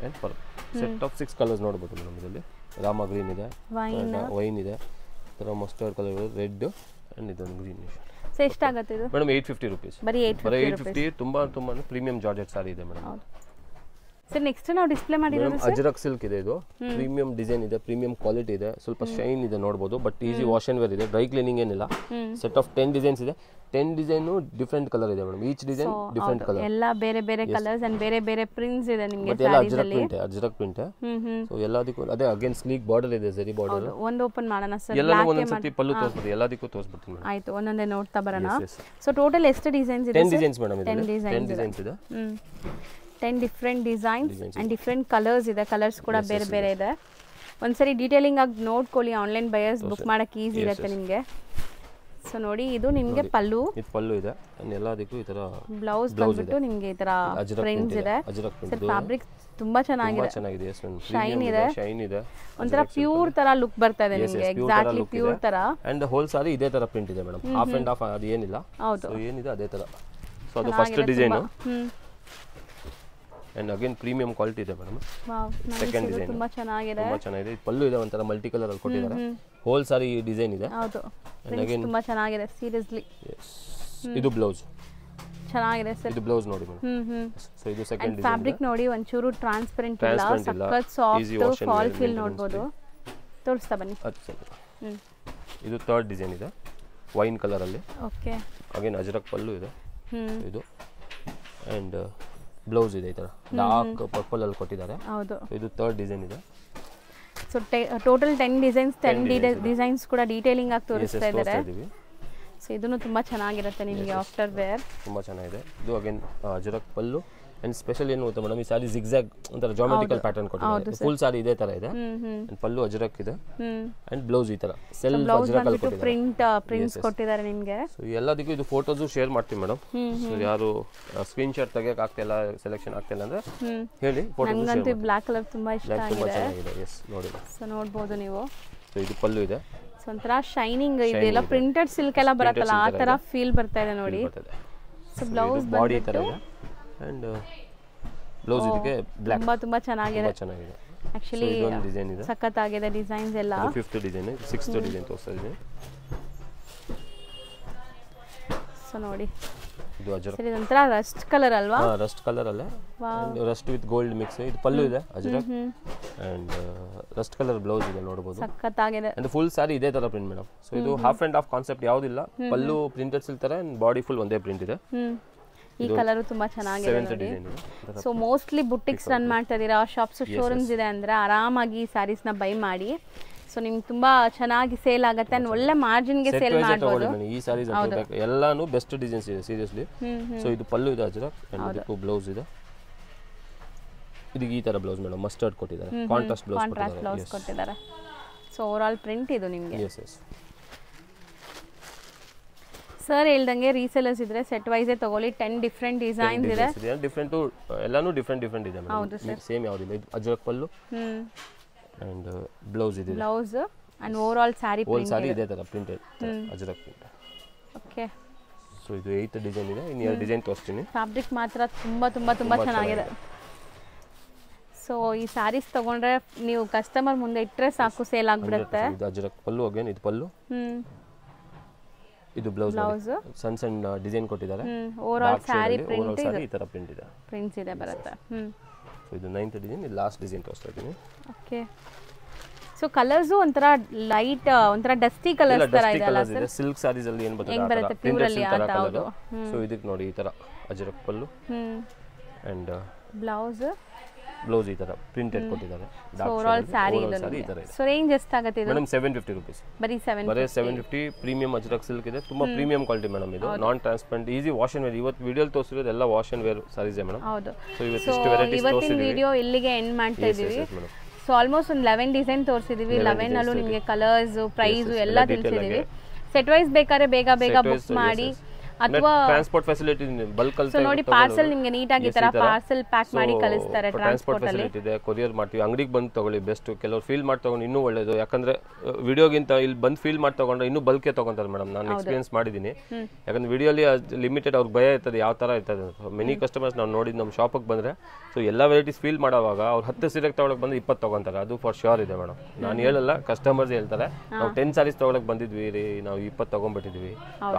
S3: And for set of 6 colours ನೋಡಬಹುದು ಮೇಡಮ್. ಇದರಲ್ಲಿ ರಾಮ ಗ್ರೀನ್ ಇದೆ, ವೈನ್ ಇದೆ, ತರ ಮಸ್ಟರ್ಡ್ ಕಲರ್, ರೆಡ್ ಅಂಡ್ ಇದೊಂದು ಗ್ರೀನ್.
S2: ಸೊ ಎಷ್ಟಾಗುತ್ತೆ ಇದು
S3: ಮೇಡಮ್? 850 rupees.
S2: ಬರೀ 850.
S3: ತುಂಬಾ ಪ್ರೀಮಿಯಂ ಜಾರ್ಜೆಟ್ ಸಾರಿ ಇದೆ ಮೇಡಮ್.
S2: ಸರ್ ನೆಕ್ಸ್ಟ್ ನಾವು ಡಿಸ್ಪ್ಲೇ ಮಾಡಿರೋದು
S3: ಅಜ್ರಕ್ ಸಿಲ್ಕ್ ಇದೆ. ಇದು ಪ್ರೀಮಿಯಂ ಡಿಸೈನ್ ಇದೆ, ಪ್ರೀಮಿಯಂ ಕ್ವಾಲಿಟಿ ಇದೆ, ಸ್ವಲ್ಪ ಶೈನ್ ಇದೆ ನೋಡಬಹುದು. But easy wash and wear ಇದೆ, ಡ್ರೈ ಕ್ಲೀನಿಂಗ್ ಏನಿಲ್ಲ. ಸೆಟ್ ಆಫ್ 10 ಡಿಸೈನ್ಸ್ ಇದೆ. 10 ಡಿಸೈನ್ ಡಿಫರೆಂಟ್ ಕಲರ್ ಇದೆ madam. Each design different colour,
S2: ಎಲ್ಲ ಬೇರೆ ಬೇರೆ ಕಲರ್ಸ್ ಅಂಡ್ ಬೇರೆ ಬೇರೆ ಪ್ರಿಂಟ್ಸ್ ಇದೆ ನಿಮಗೆ
S3: ಸ್ಯಾರೀಸ್ ಅಲ್ಲಿ. ಅಜ್ರಕ್ ಪ್ರಿಂಟ್. ಸೊ ಎಲ್ಲದಕ್ಕೂ ಅದೇ ಅಗೇನ್ ಸ್ಲೀಕ್ ಬಾರ್ಡರ್ ಇದೆ, ಜರಿ ಬಾರ್ಡರ್.
S2: ಒಂದು ಓಪನ್ ಮಾಡೋಣ ಸರ್.
S3: ಎಲ್ಲ ಒಂದೊಂದು ಪಲ್ಲು ತೋರಿಸ್ಬಿಡಿ, ಎಲ್ಲದಕ್ಕೂ ತೋರಿಸ್ಬಿಡ್ತೀನಿ.
S2: ಆಯ್ತು, ಒಂದೊಂದೇ ನೋಡ್ತಾ ಬರೋಣ. ಸೊ ಟೋಟಲ್ ಎಷ್ಟು ಡಿಸೈನ್ಸ್ ಇದೆ?
S3: 10 ಡಿಸೈನ್ಸ್ ಮೇಡಮ್.
S2: 10 ಡಿಸೈನ್ಸ್
S3: ಇದೆ.
S2: 10 different designs and different colours ಇದೆ. ಕಲರ್ಸ್ ಕೂಡ ಬೇರೆ ಬೇರೆ ಇದೆ. ಒಂದ್ಸರಿ ಡೀಟೇಲಿಂಗ್ ಆಗಿ ನೋಡ್ಕೊಳ್ಳಿ, ಆನ್ಲೈನ್ ಬಯರ್ಸ್ ಬುಕ್ ಮಾಡಕ್ಕೆ ಈಸಿ ಇರುತ್ತೆ ನಿಮಗೆ. ಸೊ ನೋಡಿ, ಇದು ನಿಮಗೆ ಪಲ್ಲು.
S3: ಇದು ಪಲ್ಲು ಇದೆ. ಎಲ್ಲದಕ್ಕೂ ಈ ತರ
S2: ಬ್ಲೌಸ್ ಬಂದ್ಬಿಟ್ಟು ನಿಮಗೆ ಈ ತರ ಪ್ರಿಂಟ್ಸ್ ಇದೆ. ಸರ್ ಫ್ಯಾಬ್ರಿಕ್ ತುಂಬಾ ಚೆನ್ನಾಗಿದೆ, ಶೈನ್ ಇದೆ, ಒಂಥರ ಪ್ಯೂರ್ ತರ ಲುಕ್ ಬರ್ತಾ ಇದೆ ನಿಮಗೆ, ಎಕ್ಸಾಕ್ಟ್ಲಿ ಪ್ಯೂರ್ ತರ.
S3: ಅಂಡ್ ಹೋಲ್ ಸಾರಿ ಇದೇ ತರ ಪ್ರಿಂಟ್ ಇದೆ ಮೇಡಮ್, ಹಾಫ್ ಅಂಡ್ ಹಾಫ್ ಅದು ಏನಿಲ್ಲ.
S2: ಹೌದು,
S3: ಏನಿದೆ ಅದೇ ತರ. ಸೊ ಅದು first design. And again premium quality ಇದೆ ಮೇಡಮ್. ಸೆಕೆಂಡ್ ಡಿಸೈನ್
S2: ತುಂಬಾ ಚೆನ್ನಾಗಿದೆ.
S3: ಪಲ್ಲು ಇದೆ, ಒಂಥರ ಮಲ್ಟಿ ಕಲರ್ ಅಲ್ಲಿ ಕೊಟ್ಟಿದ್ದಾರೆ. ಹೋಲ್ ಸಾರಿ ಡಿಸೈನ್ ಇದೆ.
S2: ಹೌದು, ತುಂಬಾ ಚೆನ್ನಾಗಿದೆ ಸೀರಿಯಸ್ಲಿ.
S3: ಇದು ಬ್ಲೌಸ್
S2: ಚೆನ್ನಾಗಿದೆ ಸರ್.
S3: ಇದು ಬ್ಲೌಸ್ ನೋಡಿ ಮೇಡಮ್. ಸೊ ಇದು ಸೆಕೆಂಡ್ ಡಿಸೈನ್.
S2: ಫ್ಯಾಬ್ರಿಕ್ ನೋಡಿ, ಒಂಚೂರು ಟ್ರಾನ್ಸ್ಪರೆಂಟ್ ಇಲ್ಲ, ಸಖತ್ ಸಾಫ್ಟ್, ಫಾಲ್ ಫೀಲ್ ನೋಡಬಹುದು. ತೋರಿಸ್ತಾ ಬನ್ನಿ.
S3: ಇದು ಥರ್ಡ್ ಡಿಸೈನ್ ಇದೆ, ವೈನ್ ಕಲರ್ ಅಲ್ಲಿ.
S2: ಓಕೆ,
S3: ಅಗೇನ್ ಅಜ್ರಕ್ ಪಲ್ಲು ಇದೆ. ಇದು ಅಂಡ್ ಬ್ಲೌಸ್ ಇದೆ ಈ ತರ ಡಾರ್ಕ್ ಪರ್ಪಲ್ ಅಲ್ಲಿ ಕೊಟ್ಟಿದ್ದಾರೆ.
S2: ಹೌದು,
S3: ಇದು ಥರ್ಡ್ ಡಿಸೈನ್ ಇದೆ.
S2: ಸೊ ಟೋಟಲ್ 10 ಡಿಸೈನ್ಸ್, 10 ಡಿಸೈನ್ಸ್ ಕೂಡ ಡೀಟೇಲಿಂಗ್ ಆಗಿ ತೋರಿಸ್ತಾ ಇದ್ದಾರೆ. ಸೊ ಇದನ್ನು ತುಂಬಾ ಚೆನ್ನಾಗಿರುತ್ತೆ ನಿಮಗೆ ಆಫ್ಟರ್ ವೇರ್.
S3: ತುಂಬಾ ಚೆನ್ನಾಗಿದೆ. ಇದು again Ajrakh pallu and special ಏನು ಗೊತ್ತಾ ಮೇಡಮ್, ಈ ಸಾರಿ ಜಿಗ್ಜಾಗ್ ಒಂಥರ ಜಾಮೆಟ್ರಿಕಲ್ ಪ್ಯಾಟರ್ನ್ ಕೊಟ್ಟಿದ್ದಾರೆ. ಫುಲ್ ಸಾರಿ ಇದೇ ತರ ಇದೆ. ಅಂಡ್ ಪಲ್ಲು ಅಜರಕ್ ಇದೆ ಅಂಡ್ ಬ್ಲೌಸ್ ಈ ತರ ಸೆಲ್ಫ್ ಅಜರಕ್ ಅಲ್ಲಿ ಕೊಟ್ಟಿದ್ದಾರೆ.
S2: ಪ್ರಿಂಟ್ಸ್ ಕೊಟ್ಟಿದ್ದಾರೆ ನಿಮಗೆ.
S3: ಸೊ ಎಲ್ಲದಕ್ಕೂ ಇದು ಫೋಟೋಸ್ ಶೇರ್ ಮಾಡ್ತೀವಿ ಮೇಡಮ್. ಸೊ ಯಾರು ಸ್ಕ್ರೀನ್ ಶಾಟ್ ತೆಗೆಯಕ್ಕೆ ಆಗ್ತಿಲ್ಲ, ಸೆಲೆಕ್ಷನ್ ಆಗ್ತಿಲ್ಲ ಅಂದ್ರೆ ಹೇಳಿ, ಫೋಟೋಸ್ ಶೇರ್
S2: ನನಗಂತೂ ಬ್ಲಾಕ್ ಕಲರ್ ತುಂಬಾ ಇಷ್ಟ ಆಗಿದೆ.
S3: ಎಸ್ ನೋಡಿ.
S2: ಸೊ ನೋಡಬಹುದು ನೀವು.
S3: ಸೊ ಇದು ಪಲ್ಲು ಇದೆ.
S2: ಸೊ ಒಂಥರ ಶೈನಿಂಗ್ ಇದೆ, ಎಲ್ಲ ಪ್ರಿಂಟೆಡ್ ಸಿಲ್ಕ್ ಎಲ್ಲ ಬರುತ್ತಲ್ಲ ಆ ತರ ಫೀಲ್ ಬರ್ತಾ ಇದೆ ನೋಡಿ. ಸೊ ಬ್ಲೌಸ್
S3: ಬಾಡಿ ತರ ಇದೆ ಅಂಡ್ ಬ್ಲೌಸ್ ಇದಕ್ಕೆ ಬ್ಲಾಕ್
S2: ತುಂಬಾ ಚೆನ್ನಾಗಿದೆ. ಆಕ್ಚುಲಿ
S3: ಇದೊಂದು ಡಿಸೈನ್ ಇದೆ,
S2: ಸಖತ್ತಾಗಿದೆ ಡಿಸೈನ್ಸ್ ಎಲ್ಲ.
S3: 5th ಡಿಸೈನ್, 6th ಡಿಸೈನ್ ತೋರಿಸ್ತಾ ಇದ್ದೀನಿ.
S2: ಸೊ ನೋಡಿ
S3: ಇದು ಅಜರಕ್.
S2: ಸರಿ, ಒಂಥರ ರಸ್ಟ್ ಕಲರ್ ಅಲ್ವಾ?
S3: ರಸ್ಟ್ ಕಲರ್ ಅಲ್ಲ, ರಸ್ಟ್ ವಿತ್ ಗೋಲ್ಡ್ ಮಿಕ್ಸ್. ಇದು ಪಲ್ಲು ಇದೆ Ajrak and rust colour blouse ಇದೆ ನೋಡಬಹುದು.
S2: ಸಖತ್ತಾಗಿದೆ.
S3: ಅಂಡ್ ಫುಲ್ ಸಾರಿ ಇದೇ ತರ ಪ್ರಿಂಟ್ ಮೇಡಮ್. ಸೊ ಇದು ಹಾಫ್ ಅಂಡ್ ಹಾಫ್ ಕಾನ್ಸೆಪ್ಟ್ ಯಾವುದಿಲ್ಲ. ಪಲ್ಲು ಪ್ರಿಂಟೆಡ್ ಸಿಲ್ಕ್ ತರ ಅಂಡ್ ಬಾಡಿ ಫುಲ್ ಒಂದೇ ಪ್ರಿಂಟ್ ಇದೆ.
S2: ಈ ಕಲರ್ ತುಂಬಾ ಚೆನ್ನಾಗಿದೆ ನೋಡಿ. ಸೊ ಮೋಸ್ಟ್ಲಿ ಬುಟಿಕ್ಸ್ ರನ್ ಮಾಡ್ತಾ ಇದೀರಾ, ಶಾಪ್ಸ್ ಶೋರೂಮ್ಸ್ ಇದೆ ಅಂದ್ರೆ ಆರಾಮಾಗಿ ಸ್ಯಾರೀಸ್ ನ ಬೈ ಮಾಡಿ. ಸೊ ನಿಮ್ಗೆ ತುಂಬಾ ಚೆನ್ನಾಗಿ ಸೇಲ್ ಆಗುತ್ತೆ ಅಂಡ್ ಒಳ್ಳೆ ಮಾರ್ಜಿನ್ ಗೆ ಸೇಲ್ ಮಾಡಬಹುದು.
S3: ಈ ಸಾರೀಸ್ ಎಲ್ಲಾನು ಬೆಸ್ಟ್ ಡಿಸೈನ್ಸ್ ಇದೆ ಸೀರಿಯಸ್ಲಿ. ಸೊ ಇದು ಪಲ್ಲು ಇದೆ ಅಜರಕ್ ಅಂಡ್ ಇದಕ್ಕೂ ಬ್ಲೌಸ್ ಇದೆ. ಇದಕ್ಕೆ ಈ ತರ ಬ್ಲೌಸ್ ಮೇಡಮ್ ಮಸ್ಟರ್ಡ್ ಕೊಟ್ಟಿದ್ದಾರೆ, ಕಾಂಟ್ರಾಸ್ಟ್ ಬ್ಲೌಸ್
S2: ಕೊಟ್ಟಿದ್ದಾರೆ. ಸೊ ಓವರ್ ಆಲ್ ಪ್ರಿಂಟ್ ಇದು ನಿಮಗೆ.
S3: Yes yes.
S2: ಸರ್ ಹೇಳ್ದಂಗೆ ರೀಸೆಲರ್ಸ್ ಇದ್ರೆ ಸೆಟ್ ವೈಸ್ ತಗೊಳ್ಳಿ. 10 ಡಿಫರೆಂಟ್ ಡಿಸೈನ್ಸ್ ಇದೆ.
S3: ಡಿಫರೆಂಟ್ ಎಲ್ಲಾನು ಡಿಫರೆಂಟ್ ಇದೆ ಮೇಡಮ್. ಸೇಮ್ ಯಾವುದಿಲ್ಲ. ಇದು ಅಜರಕ್ ಪಲ್ಲು ಅಂಡ್ ಬ್ಲೌಸ್ ಇದೆ.
S2: Blouse and over all sari print
S3: ಇದೆ ತರ printed Ajrakh print.
S2: Okay.
S3: So ಇದು 8th ಡಿಸೈನ್ ಇದೆ. ಇನ್ನು 2 ಡಿಸೈನ್ ತೋರಿಸ್ತೀನಿ.
S2: ಫ್ಯಾಬ್ರಿಕ್ ಮಾತ್ರ ತುಂಬಾ ಚೆನ್ನಾಗಿದೆ. ಸೊ ಈ ಸ್ಯಾರೀಸ್ ತಗೊಂಡ್ರೆ ನೀವು ಕಸ್ಟಮರ್ ಮುಂದೆ ಇಟ್ಟರೆ ಸಾಕು, ಸೇಲ್ ಆಗಿಬಿಡುತ್ತೆ.
S3: ಇದು ಅಜರಕ್ ಪಲ್ಲು ಅಗೇನ್, ಇದು ಪಲ್ಲು. ಇದು ಬ್ಲೌಸ್ ಸಣ್ಣ ಡಿಸೈನ್ ಕೊಟ್ಟಿದ್ದಾರೆ.
S2: ಓವರ್ ಆಲ್ ಸ್ಯಾರಿ ಪ್ರಿಂಟ್ ಇದೆ,
S3: ಈ ತರ ಪ್ರಿಂಟ್ ಇದೆ,
S2: ಪ್ರಿಂಟ್ಸ್ ಇದೆ ಬರುತ್ತೆ.
S3: ಸೊ ಇದು 9th ಡಿಸೈನ್. ಇದು ಲಾಸ್ಟ್ ಡಿಸೈನ್ ತೋರಿಸ್ತಾ ಇದ್ದೀನಿ.
S2: ಓಕೆ. ಸೊ ಕಲರ್ಸ್ ಒಂಥರ ಲೈಟ್, ಒಂಥರ ಡಸ್ಟಿ ಕಲರ್ಸ್ ತರ ಇದೆ ಅಲ್ಲ ಸರ್?
S3: ಸಿಲ್ಕ್ ಸ್ಯಾರೀಸ್ ಅಲ್ಲಿ ಏನು ಬರುತ್ತೆ ಪ್ಯೂರ್ ಅಲ್ಲಿ ಆ ತರ. ಸೊ ಇದಕ್ಕೆ ನೋಡಿ ಈ ತರ ಅಜರಕ್ ಪಲ್ಲು ಅಂಡ್ ಬ್ಲೌಸ್ ಈ ತರ ಪ್ರಿಂಟೆಡ್ ಕೊಟ್ಟಿದ್ದಾರೆ.
S2: ಓವರ್ ಆಲ್ ಸ್ಯಾರಿ ಇದೆ. ಸೊ ರೇಂಜ್ ಎಷ್ಟಾಗುತ್ತೆ ಇದು?
S3: Madam 750 rupees.
S2: ಬರೀ
S3: 750. ಪ್ರೀಮಿಯಂ ಅಜರಕ್ ಸಿಲ್ಕ್ ಇದೆ, ತುಂಬಾ ಪ್ರೀಮಿಯಂ ಕ್ವಾಲಿಟಿ ಮೇಡಮ್. ಇದು non transparent, easy wash and wear. ಇವತ್ತು ವಿಡಿಯೋಲಿ ತೋರಿಸಿರೋದು ಎಲ್ಲ wash and wear saris madam.
S2: ಹೌದು.
S3: ಸೊ ಇವತ್ತು ವೆರೈಟೀಸ್
S2: ಇವತ್ತಿನ ವಿಡಿಯೋ ಇಲ್ಲಿಗೆ ಎಂಡ್ ಮಾಡ್ತಾ ಇದೀವಿ. ಸೊ ಆಲ್ಮೋಸ್ಟ್ ಒಂದು 11 ಡಿಸೈನ್ ತೋರಿಸಿದೀವಿ. 11 ಅಲ್ಲೂ ನಿಮಗೆ ಕಲರ್ಸ್, ಪ್ರೈಸ್ ಎಲ್ಲ ತಿಳಿಸಿದೀವಿ. ಸೆಟ್ ವೈಸ್ ಬೇಕಾದ್ರೆ ಬೇಗ ಬುಕ್ ಮಾಡಿ. ಅಥವಾ
S3: ಟ್ರಾನ್ಸ್ಪೋರ್ಟ್ ಫೆಸಿಲಿಟಿ ಬಲ್ಕ್ ಅಲ್ಲಿ.
S2: ಸೊ ನೋಡಿ ಪಾರ್ಸಲ್ ನಿಮಗೆ ನೀಟಾಗಿ ಈ ತರ ಪಾರ್ಸಲ್ ಪ್ಯಾಕ್ ಮಾಡಿ ಕಳಿಸ್ತಾರೆ.
S3: ಟ್ರಾನ್ಸ್ಪೋರ್ಟ್ ಫೆಸಿಲಿಟಿ ಇದೆ, ಕೊರಿಯರ್ ಮಾಡ್ತೀವಿ. ಅಂಗಡಿಗೆ ಬಂದು ತಗೊಳ್ಳಿ ಬೆಸ್ಟ್. ಕೆಲವರು ಫೀಲ್ ಮಾಡಿ ತಗೊಂಡು ಇನ್ನೂ ಒಳ್ಳೇದು. ಯಾಕಂದ್ರೆ ವಿಡಿಯೋಗಿಂತ ಇಲ್ಲಿ ಬಂದು ಫೀಲ್ ಮಾಡಿ ತಗೊಂಡ್ರೆ ಇನ್ನೂ ಬಲ್ಕೆ ತಗೊಂತಾರೆ ಮೇಡಮ್. ನಾನು ಎಕ್ಸ್ಪೀರಿಯನ್ಸ್ ಮಾಡಿದ್ದೀನಿ. ಯಾಕಂದ್ರೆ ವಿಡಿಯೋಲಿ ಲಿಮಿಟೆಡ್ ಅವ್ರಿಗೆ ಭಯ ಇರ್ತದೆ ಯಾವ ತರ ಇರ್ತದೆ. ಮೆನಿ ಕಸ್ಟಮರ್ಸ್ ನಾವು ನೋಡಿದ್ದು ನಮ್ಮ ಶಾಪಿಗೆ ಬಂದ್ರೆ ಸೊ ಎಲ್ಲ ವೆರೈಟೀಸ್ ಫೀಲ್ ಮಾಡೋವಾಗ ಅವ್ರು 10 ಸೀರೆಗೆ ತಗೊಳಕ್ ಬಂದು 20 ತಗೊಂತಾರೆ. ಅದು ಫಾರ್ ಶ್ಯೂರ್ ಇದೆ ಮೇಡಮ್. ನಾನು ಹೇಳಲ್ಲ, ಕಸ್ಟಮರ್ಸ್ ಹೇಳ್ತಾರೆ ನಾವು 10 ಸಾರೀಸ್ ತಗೊಳಕ್ ಬಂದಿದ್ವಿ ರೀ, ನಾವು 20 ತಗೊಂಡ್ಬಿಟ್ಟಿದ್ವಿ.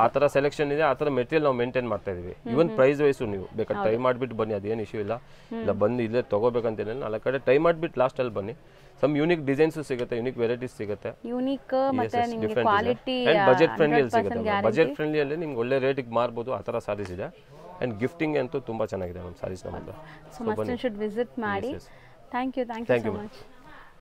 S3: ಆ ತರ ಸೆಲೆಕ್ಷನ್ ಇದೆ, ಆ ತರ ಮೆಟೀರಿಯಲ್ ನಾವು ಮೇಂಟೈನ್ ಮಾಡ್ತಾ ಇದೀವಿ. ಇವನ್ ಪ್ರೈಸ್ ವೈಸು ನೀವು ಬೇಕಾದ್ರೆ ಟ್ರೈ ಮಾಡ್ಬಿಟ್ಟು ಬನ್ನಿ, ಅದೇನು ಇಶ್ಯೂ ಇಲ್ಲ. ಇಲ್ಲ ಬಂದು ಇಲ್ಲೇ ತಗೋಬೇಕಂತೇನಿಲ್ಲ, 4 ಕಡೆ ಟ್ರೈ ಮಾಡ್ಬಿಟ್ಟು ಲಾಸ್ಟ್ ಅಲ್ಲಿ ಬನ್ನಿ. ಸಮ್ ಯೂನಿಕ್ ಡಿಸೈನ್ಸ್ ಸಿಗುತ್ತೆ, ಯೂನಿಕ್ ವೆರೈಟೀಸ್ ಸಿಗುತ್ತೆ,
S2: ಯೂನಿಕ್ ಮತ್ತೆ ನಿಮಗೆ ಕ್ವಾಲಿಟಿ
S3: ಅಂಡ್ ಬಜೆಟ್ ಫ್ರೆಂಡ್ಲಿ ಅಲ್ಲಿ ಸಿಗುತ್ತೆ. ಬಜೆಟ್ ಫ್ರೆಂಡ್ಲಿ ಅಲ್ಲಿ ನಿಮ್ಗೆ ಒಳ್ಳೆ ರೇಟಿಗೆ ಮಾರ್ಬೋದು. ಆ ತರ ಸಾರೀಸ್ ಇದೆ. ಅಂಡ್ ಗಿಫ್ಟಿಂಗ್ ಅಂತೂ ತುಂಬಾ ಚೆನ್ನಾಗಿದೆ ನಮ್ಮ ಸಾರೀಸ್ ನಮ್ಮ ಹತ್ರ.
S2: ಸೊ ಮಸ್ಟ್ ಶುಡ್ ವಿಸಿಟ್ ಮಾಡಿ. Thank you so much.